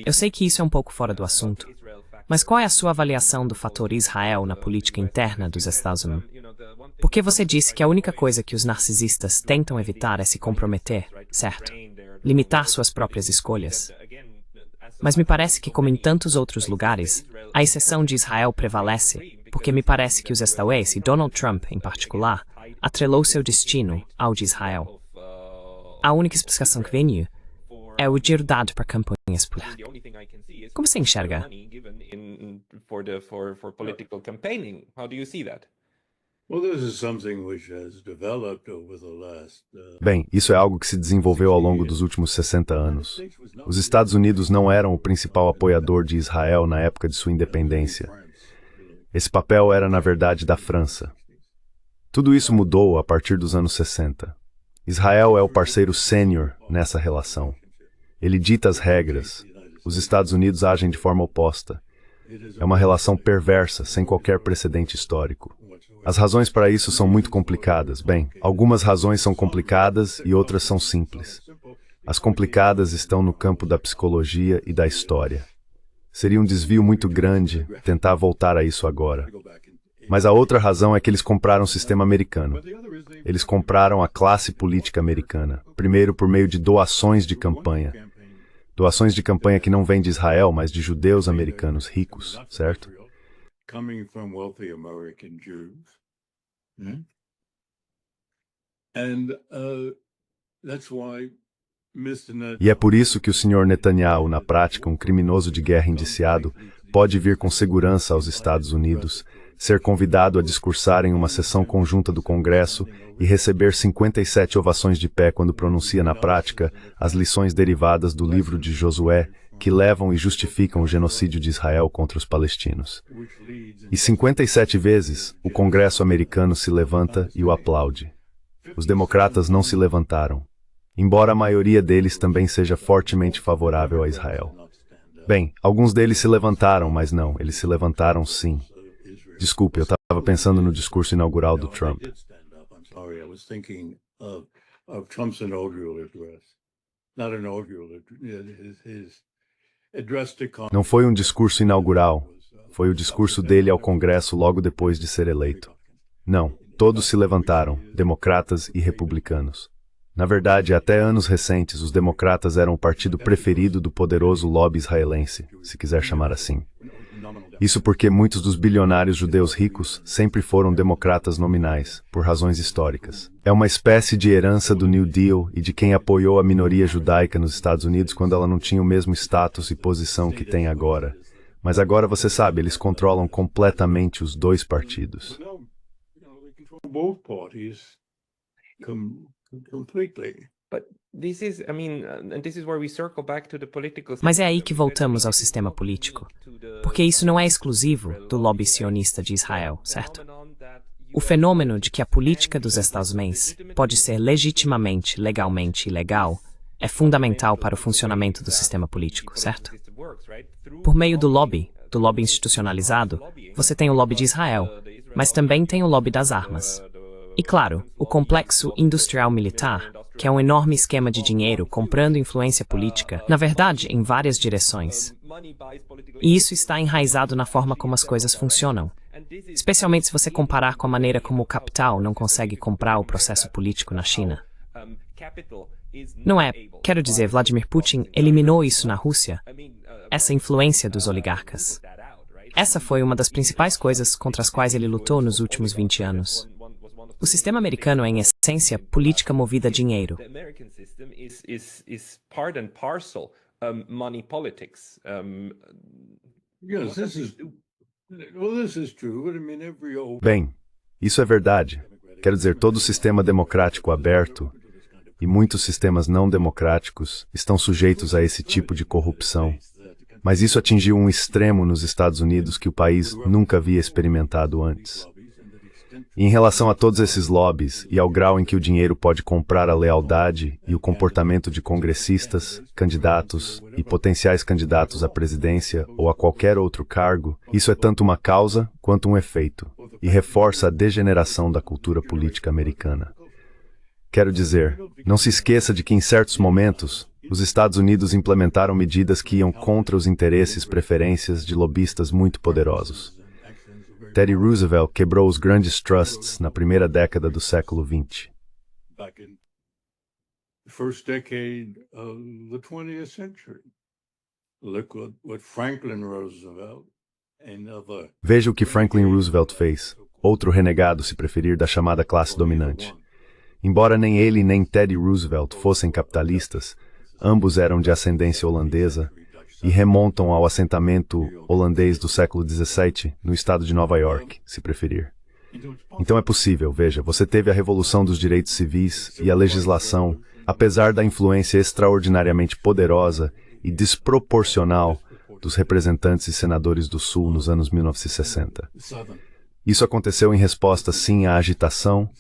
Eu sei que isso é um pouco fora do assunto, mas qual é a sua avaliação do fator Israel na política interna dos Estados Unidos? Porque você disse que a única coisa que os narcisistas tentam evitar é se comprometer, certo? Limitar suas próprias escolhas. Mas me parece que, como em tantos outros lugares, a exceção de Israel prevalece, porque me parece que os estadounidenses, e Donald Trump em particular, atrelou seu destino ao de Israel. A única explicação que venho é o dinheiro dado para campanhas políticas. Como você enxerga? Bem, isso é algo que se desenvolveu ao longo dos últimos 60 anos. Os Estados Unidos não eram o principal apoiador de Israel na época de sua independência. Esse papel era, na verdade, da França. Tudo isso mudou a partir dos anos 60. Israel é o parceiro sênior nessa relação. Ele dita as regras. Os Estados Unidos agem de forma oposta. É uma relação perversa, sem qualquer precedente histórico. As razões para isso são muito complicadas. Bem, algumas razões são complicadas e outras são simples. As complicadas estão no campo da psicologia e da história. Seria um desvio muito grande tentar voltar a isso agora. Mas a outra razão é que eles compraram o sistema americano. Eles compraram a classe política americana, primeiro por meio de doações de campanha. Doações de campanha que não vêm de Israel, mas de judeus americanos ricos, certo? Coming from wealthy American Jews. And that's why Mr. E é por isso que o Sr. Netanyahu, na prática, um criminoso de guerra indiciado, pode vir com segurança aos Estados Unidos, ser convidado a discursar em uma sessão conjunta do Congresso e receber 57 ovações de pé quando pronuncia na prática as lições derivadas do livro de Josué, que levam e justificam o genocídio de Israel contra os palestinos. E 57 vezes, o Congresso americano se levanta e o aplaude. Os democratas não se levantaram, embora a maioria deles também seja fortemente favorável a Israel. Bem, alguns deles se levantaram, mas não, eles se levantaram sim. Desculpe, eu estava pensando no discurso inaugural do Trump. Não foi um discurso inaugural, foi o discurso dele ao Congresso logo depois de ser eleito. Não, todos se levantaram, democratas e republicanos. Na verdade, até anos recentes, os democratas eram o partido preferido do poderoso lobby israelense, se quiser chamar assim. Isso porque muitos dos bilionários judeus ricos sempre foram democratas nominais, por razões históricas. É uma espécie de herança do New Deal e de quem apoiou a minoria judaica nos Estados Unidos quando ela não tinha o mesmo status e posição que tem agora. Mas agora você sabe, eles controlam completamente os dois partidos. Mas é aí que voltamos ao sistema político, porque isso não é exclusivo do lobby sionista de Israel, certo? O fenômeno de que a política dos estado-mens pode ser legitimamente, legalmente ilegal é fundamental para o funcionamento do sistema político, certo? Por meio do lobby institucionalizado, você tem o lobby de Israel, mas também tem o lobby das armas. E claro, o complexo industrial-militar, que é um enorme esquema de dinheiro comprando influência política, na verdade, em várias direções. E isso está enraizado na forma como as coisas funcionam, especialmente se você comparar com a maneira como o capital não consegue comprar o processo político na China. Não é, quero dizer, Vladimir Putin eliminou isso na Rússia, essa influência dos oligarcas. Essa foi uma das principais coisas contra as quais ele lutou nos últimos 20 anos. O sistema americano é, em essência, política movida a dinheiro. Bem, isso é verdade. Quero dizer, todo sistema democrático aberto e muitos sistemas não democráticos estão sujeitos a esse tipo de corrupção. Mas isso atingiu um extremo nos Estados Unidos que o país nunca havia experimentado antes. E em relação a todos esses lobbies e ao grau em que o dinheiro pode comprar a lealdade e o comportamento de congressistas, candidatos e potenciais candidatos à presidência ou a qualquer outro cargo, isso é tanto uma causa quanto um efeito, e reforça a degeneração da cultura política americana. Quero dizer, não se esqueça de que em certos momentos, os Estados Unidos implementaram medidas que iam contra os interesses e preferências de lobistas muito poderosos. Teddy Roosevelt quebrou os grandes trusts na primeira década do século XX. Veja o que Franklin Roosevelt fez, outro renegado, se preferir, da chamada classe dominante. Embora nem ele nem Teddy Roosevelt fossem capitalistas, ambos eram de ascendência holandesa e remontam ao assentamento holandês do século XVII, no estado de Nova York, se preferir. Então é possível, veja, você teve a Revolução dos Direitos Civis e a legislação, apesar da influência extraordinariamente poderosa e desproporcional dos representantes e senadores do Sul nos anos 1960. Isso aconteceu em resposta, sim, à agitação,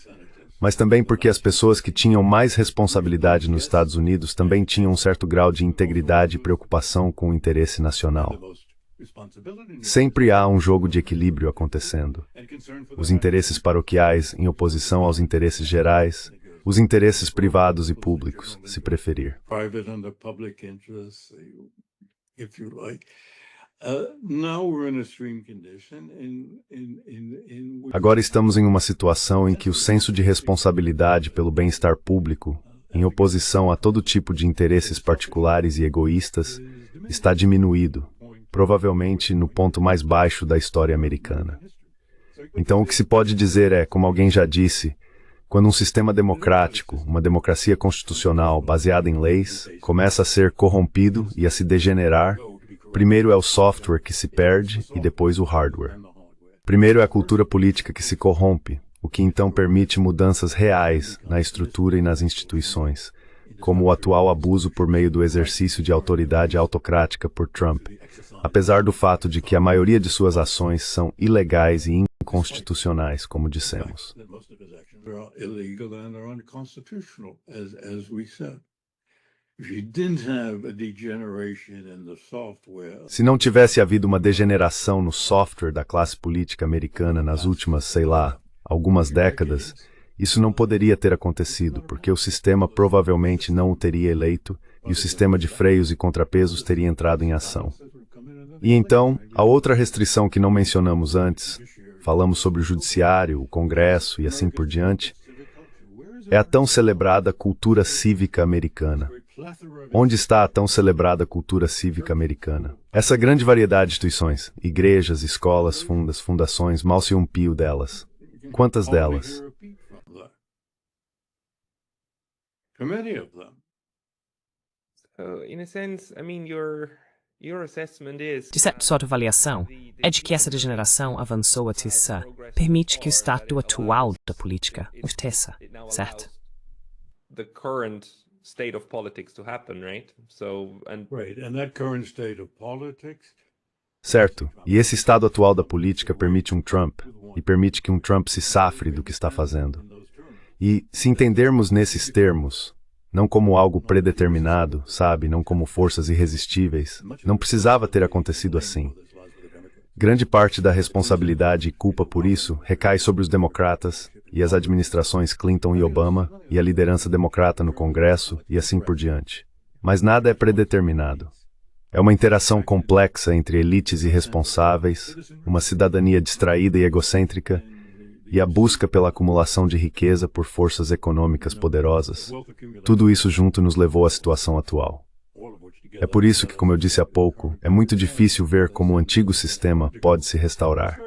mas também porque as pessoas que tinham mais responsabilidade nos Estados Unidos também tinham um certo grau de integridade e preocupação com o interesse nacional. Sempre há um jogo de equilíbrio acontecendo. Os interesses paroquiais em oposição aos interesses gerais, os interesses privados e públicos, se preferir. Agora estamos em uma situação em que o senso de responsabilidade pelo bem-estar público, em oposição a todo tipo de interesses particulares e egoístas, está diminuído, provavelmente no ponto mais baixo da história americana. Então o que se pode dizer é, como alguém já disse, quando um sistema democrático, uma democracia constitucional baseada em leis, começa a ser corrompido e a se degenerar, primeiro é o software que se perde e depois o hardware. Primeiro é a cultura política que se corrompe, o que então permite mudanças reais na estrutura e nas instituições, como o atual abuso por meio do exercício de autoridade autocrática por Trump, apesar do fato de que a maioria de suas ações são ilegais e inconstitucionais, como dissemos. Se não tivesse havido uma degeneração no software da classe política americana nas últimas, sei lá, algumas décadas, isso não poderia ter acontecido, porque o sistema provavelmente não o teria eleito e o sistema de freios e contrapesos teria entrado em ação. E então, a outra restrição que não mencionamos antes, falamos sobre o judiciário, o Congresso e assim por diante, é a tão celebrada cultura cívica americana. Onde está a tão celebrada cultura cívica americana? Essa grande variedade de instituições, igrejas, escolas, fundações, mal se um pio delas. Quantas delas? In a sense, I mean, your assessment is De certo, sua avaliação é de que essa degeneração avançou até permite que o estado atual da política aconteça, certo? the current state of politics to happen, right? Right, and that current state of politics. Certo, e esse estado atual da política permite um Trump, e permite que um Trump se safre do que está fazendo. E, se entendermos nesses termos, não como algo predeterminado, sabe, não como forças irresistíveis, não precisava ter acontecido assim. Grande parte da responsabilidade e culpa por isso recai sobre os democratas e as administrações Clinton e Obama e a liderança democrata no Congresso e assim por diante. Mas nada é predeterminado. É uma interação complexa entre elites irresponsáveis, uma cidadania distraída e egocêntrica, e a busca pela acumulação de riqueza por forças econômicas poderosas. Tudo isso junto nos levou à situação atual. É por isso que, como eu disse há pouco, é muito difícil ver como o antigo sistema pode se restaurar.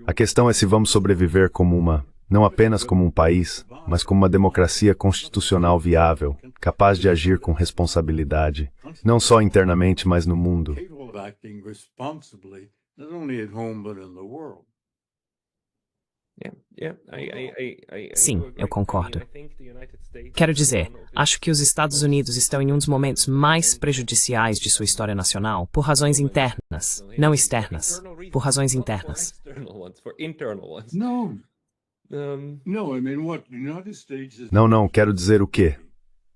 A questão é se vamos sobreviver como não apenas como um país, mas como uma democracia constitucional viável, capaz de agir com responsabilidade, não só internamente, mas no mundo. Sim, eu concordo. Quero dizer, acho que os Estados Unidos estão em um dos momentos mais prejudiciais de sua história nacional por razões internas, não externas, por razões internas. Não, quero dizer o quê?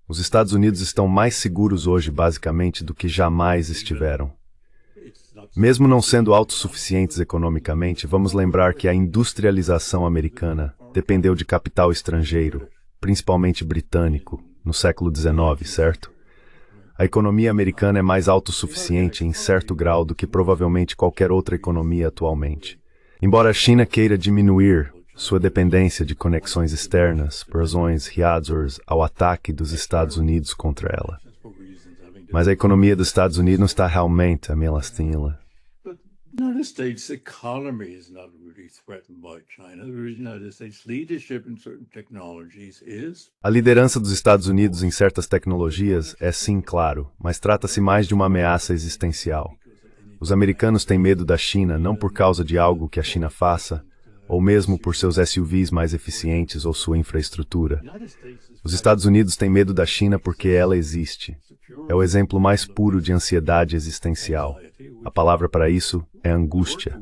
Os Estados Unidos estão mais seguros hoje, basicamente, do que jamais estiveram. Mesmo não sendo autossuficientes economicamente, vamos lembrar que a industrialização americana dependeu de capital estrangeiro, principalmente britânico, no século XIX, certo? A economia americana é mais autossuficiente em certo grau do que provavelmente qualquer outra economia atualmente. Embora a China queira diminuir sua dependência de conexões externas por razões reações ao ataque dos Estados Unidos contra ela. Mas a economia dos Estados Unidos não está realmente ameaçada. United States economy is not really threatened by China. The United States leadership in certain technologies is. A liderança dos Estados Unidos em certas tecnologias é sim, claro, mas trata-se mais de uma ameaça existencial. Os americanos têm medo da China não por causa de algo que a China faça, ou mesmo por seus SUVs mais eficientes ou sua infraestrutura. Os Estados Unidos têm medo da China porque ela existe. É o exemplo mais puro de ansiedade existencial. A palavra para isso é angústia.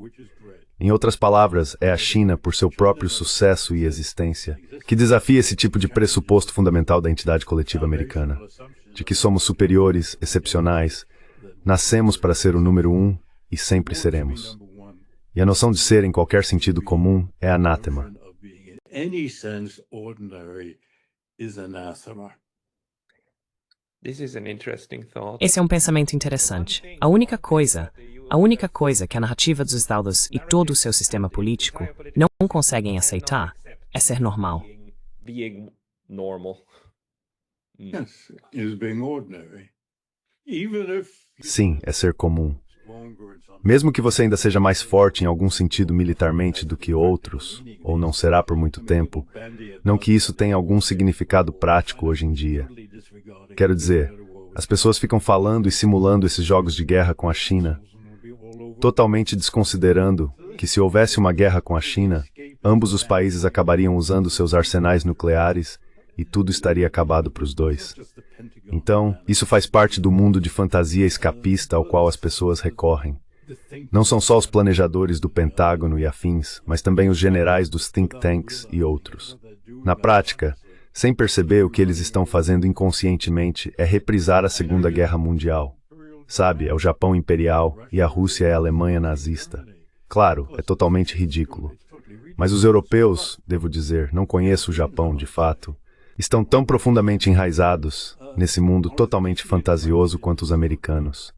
Em outras palavras, é a China, por seu próprio sucesso e existência, que desafia esse tipo de pressuposto fundamental da entidade coletiva americana, de que somos superiores, excepcionais, nascemos para ser o número um e sempre seremos. E a noção de ser em qualquer sentido comum é anátema. Esse é um pensamento interessante. A única coisa que a narrativa dos estados e todo o seu sistema político não conseguem aceitar é ser normal. Sim, é ser comum. Mesmo que você ainda seja mais forte em algum sentido militarmente do que outros, ou não será por muito tempo, não que isso tenha algum significado prático hoje em dia. Quero dizer, as pessoas ficam falando e simulando esses jogos de guerra com a China, totalmente desconsiderando que se houvesse uma guerra com a China, ambos os países acabariam usando seus arsenais nucleares e tudo estaria acabado para os dois. Então, isso faz parte do mundo de fantasia escapista ao qual as pessoas recorrem. Não são só os planejadores do Pentágono e afins, mas também os generais dos think tanks e outros. Na prática, sem perceber, o que eles estão fazendo inconscientemente é reprisar a Segunda Guerra Mundial. Sabe, é o Japão imperial e a Rússia é a Alemanha nazista. Claro, é totalmente ridículo. Mas os europeus, devo dizer, não conheço o Japão de fato, estão tão profundamente enraizados nesse mundo totalmente fantasioso quanto os americanos,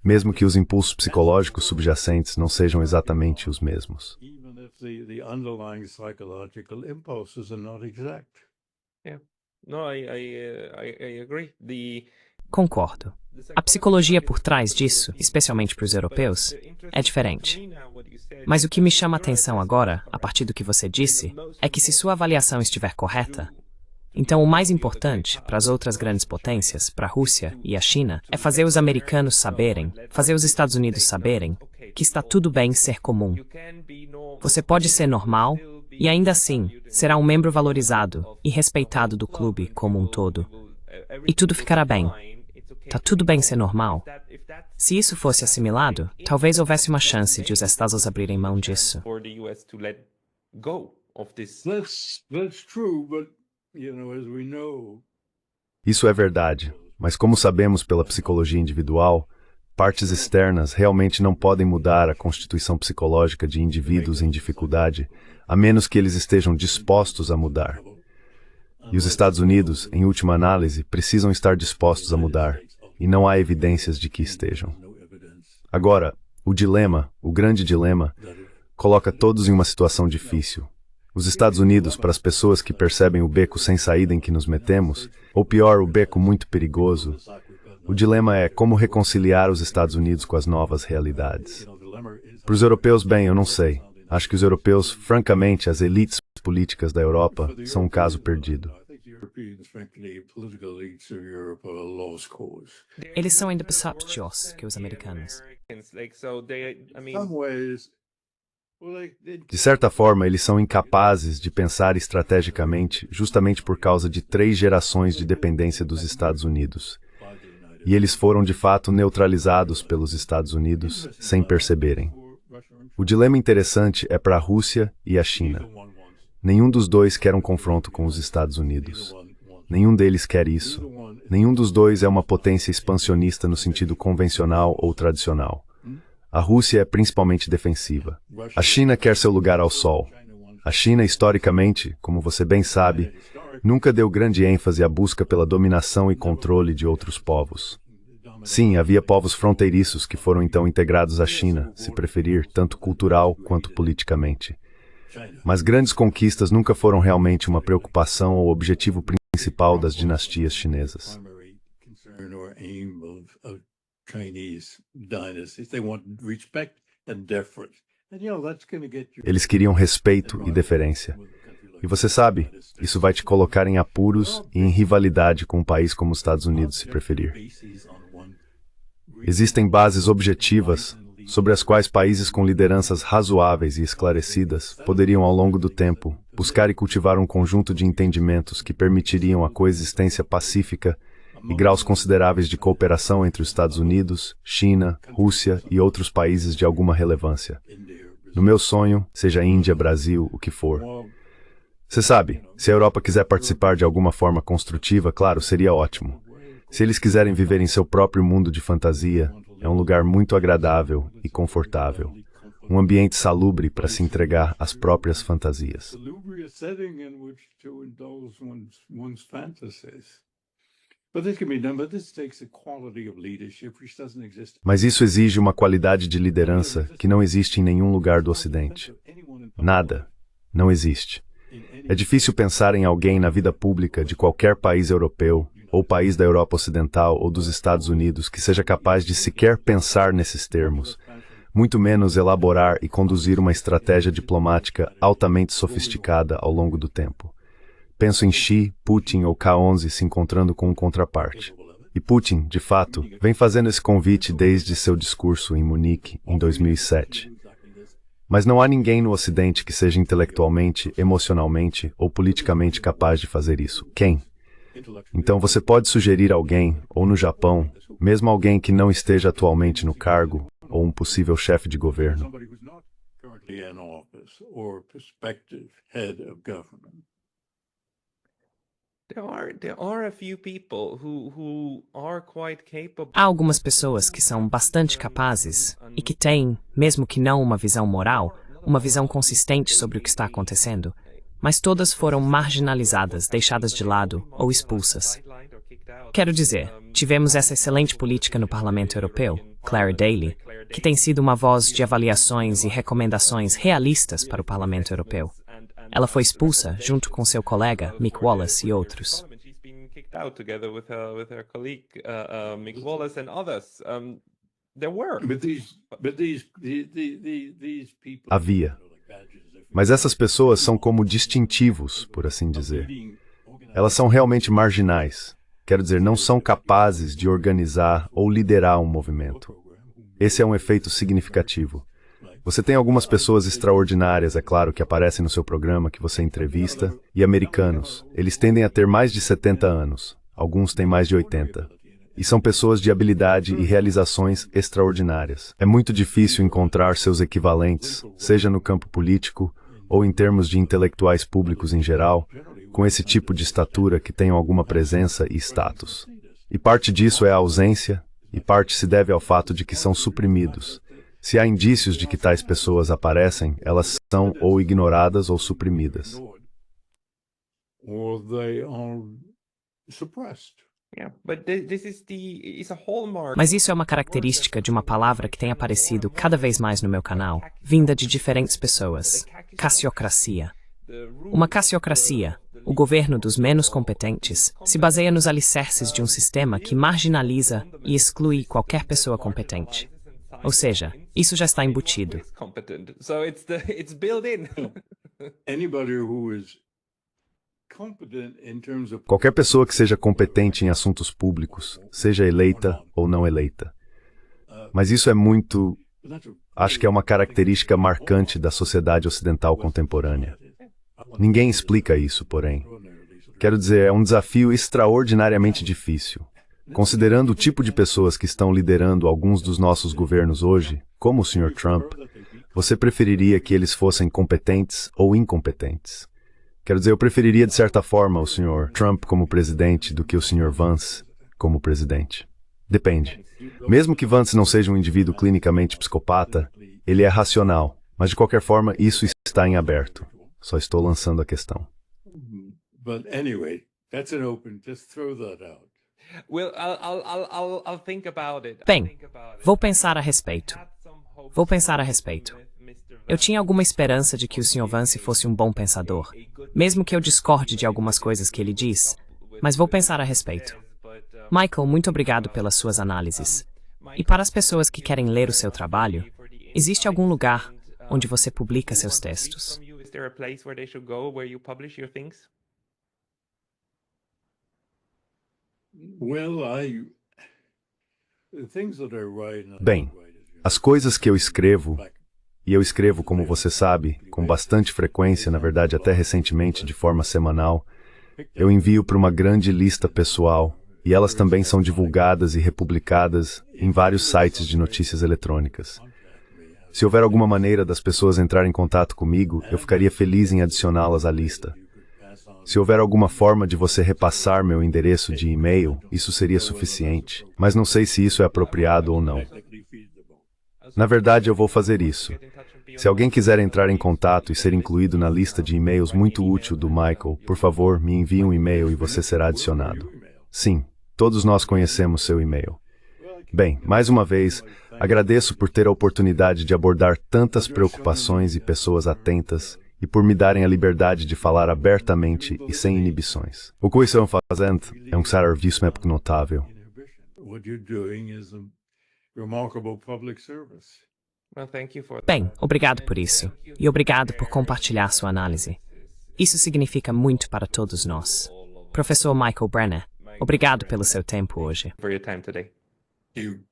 mesmo que os impulsos psicológicos subjacentes não sejam exatamente os mesmos. Concordo. A psicologia por trás disso, especialmente para os europeus, é diferente. Mas o que me chama a atenção agora, a partir do que você disse, é que se sua avaliação estiver correta, então o mais importante para as outras grandes potências, para a Rússia e a China, é fazer os americanos saberem, fazer os Estados Unidos saberem, que está tudo bem ser comum. Você pode ser normal e ainda assim será um membro valorizado e respeitado do clube como um todo. E tudo ficará bem. Tá tudo bem ser normal. Se isso fosse assimilado, talvez houvesse uma chance de os Estados abrirem mão disso. Isso é verdade, mas como sabemos pela psicologia individual, partes externas realmente não podem mudar a constituição psicológica de indivíduos em dificuldade, a menos que eles estejam dispostos a mudar. E os Estados Unidos, em última análise, precisam estar dispostos a mudar, e não há evidências de que estejam. Agora, o grande dilema, coloca todos em uma situação difícil. Os Estados Unidos, para as pessoas que percebem o beco sem saída em que nos metemos, ou pior, o beco muito perigoso, o dilema é como reconciliar os Estados Unidos com as novas realidades. Para os europeus, bem, eu não sei. Acho que os europeus, francamente, as elites políticas da Europa, são um caso perdido. Eles são ainda piores que os americanos. De certa forma, eles são incapazes de pensar estrategicamente justamente por causa de 3 gerações de dependência dos Estados Unidos. E eles foram, de fato, neutralizados pelos Estados Unidos sem perceberem. O dilema interessante é para a Rússia e a China. Nenhum dos dois quer um confronto com os Estados Unidos. Nenhum deles quer isso. Nenhum dos dois é uma potência expansionista no sentido convencional ou tradicional. A Rússia é principalmente defensiva. A China quer seu lugar ao sol. A China, historicamente, como você bem sabe, nunca deu grande ênfase à busca pela dominação e controle de outros povos. Sim, havia povos fronteiriços que foram então integrados à China, se preferir, tanto cultural quanto politicamente. Mas grandes conquistas nunca foram realmente uma preocupação ou objetivo principal das dinastias chinesas. Eles queriam respeito e deferência. E você sabe, isso vai te colocar em apuros e em rivalidade com um país como os Estados Unidos, se preferir. Existem bases objetivas sobre as quais países com lideranças razoáveis e esclarecidas poderiam, ao longo do tempo, buscar e cultivar um conjunto de entendimentos que permitiriam a coexistência pacífica e graus consideráveis de cooperação entre os Estados Unidos, China, Rússia e outros países de alguma relevância. No meu sonho, seja Índia, Brasil, o que for. Você sabe, se a Europa quiser participar de alguma forma construtiva, claro, seria ótimo. Se eles quiserem viver em seu próprio mundo de fantasia, é um lugar muito agradável e confortável. Um ambiente salubre para se entregar às próprias fantasias. Mas isso exige uma qualidade de liderança que não existe em nenhum lugar do Ocidente. Nada. Não existe. É difícil pensar em alguém na vida pública de qualquer país europeu, ou país da Europa Ocidental ou dos Estados Unidos que seja capaz de sequer pensar nesses termos, muito menos elaborar e conduzir uma estratégia diplomática altamente sofisticada ao longo do tempo. Penso em Xi, Putin ou K11 se encontrando com um contraparte. E Putin, de fato, vem fazendo esse convite desde seu discurso em Munique, em 2007. Mas não há ninguém no Ocidente que seja intelectualmente, emocionalmente ou politicamente capaz de fazer isso. Quem? Então você pode sugerir alguém, ou no Japão, mesmo alguém que não esteja atualmente no cargo, ou um possível chefe de governo. Há algumas pessoas que são bastante capazes e que têm, mesmo que não uma visão moral, uma visão consistente sobre o que está acontecendo, mas todas foram marginalizadas, deixadas de lado ou expulsas. Quero dizer, tivemos essa excelente política no Parlamento Europeu, Claire Daly, que tem sido uma voz de avaliações e recomendações realistas para o Parlamento Europeu. Ela foi expulsa junto com seu colega, Mick Wallace, e outros. Havia. Mas essas pessoas são como distintivos, por assim dizer. Elas são realmente marginais. Quero dizer, não são capazes de organizar ou liderar um movimento. Esse é um efeito significativo. Você tem algumas pessoas extraordinárias, é claro, que aparecem no seu programa que você entrevista, e americanos. Eles tendem a ter mais de 70 anos. Alguns têm mais de 80. E são pessoas de habilidade e realizações extraordinárias. É muito difícil encontrar seus equivalentes, seja no campo político ou em termos de intelectuais públicos em geral, com esse tipo de estatura que tenham alguma presença e status. E parte disso é a ausência, e parte se deve ao fato de que são suprimidos. Se há indícios de que tais pessoas aparecem, elas são ou ignoradas ou suprimidas. Mas isso é uma característica de uma palavra que tem aparecido cada vez mais no meu canal, vinda de diferentes pessoas. Cassiocracia. Uma cassiocracia, o governo dos menos competentes, se baseia nos alicerces de um sistema que marginaliza e exclui qualquer pessoa competente. Ou seja, isso já está embutido. Qualquer pessoa que seja competente em assuntos públicos, seja eleita ou não eleita. Mas isso é muito... acho que é uma característica marcante da sociedade ocidental contemporânea. Ninguém explica isso, porém. Quero dizer, é um desafio extraordinariamente difícil. Considerando o tipo de pessoas que estão liderando alguns dos nossos governos hoje, como o Sr. Trump, você preferiria que eles fossem competentes ou incompetentes? Quero dizer, eu preferiria de certa forma o Sr. Trump como presidente do que o Sr. Vance como presidente. Depende. Mesmo que Vance não seja um indivíduo clinicamente psicopata, ele é racional, mas de qualquer forma isso está em aberto. Só estou lançando a questão. Bem, vou pensar a respeito. Eu tinha alguma esperança de que o Sr. Vance fosse um bom pensador, mesmo que eu discorde de algumas coisas que ele diz, mas vou pensar a respeito. Michael, muito obrigado pelas suas análises. E para as pessoas que querem ler o seu trabalho, existe algum lugar onde você publica seus textos? Bem, as coisas que eu escrevo, e eu escrevo, como você sabe, com bastante frequência, na verdade até recentemente de forma semanal, eu envio para uma grande lista pessoal, e elas também são divulgadas e republicadas em vários sites de notícias eletrônicas. Se houver alguma maneira das pessoas entrarem em contato comigo, eu ficaria feliz em adicioná-las à lista. Se houver alguma forma de você repassar meu endereço de e-mail, isso seria suficiente. Mas não sei se isso é apropriado ou não. Na verdade, eu vou fazer isso. Se alguém quiser entrar em contato e ser incluído na lista de e-mails muito útil do Michael, por favor, me envie um e-mail e você será adicionado. Sim, todos nós conhecemos seu e-mail. Bem, mais uma vez, agradeço por ter a oportunidade de abordar tantas preocupações e pessoas atentas e por me darem a liberdade de falar abertamente e sem inibições. O que estão fazendo é um serviço notável. Bem, obrigado por isso. E obrigado por compartilhar sua análise. Isso significa muito para todos nós. Professor Michael Brenner, obrigado pelo seu tempo hoje. For your time today. You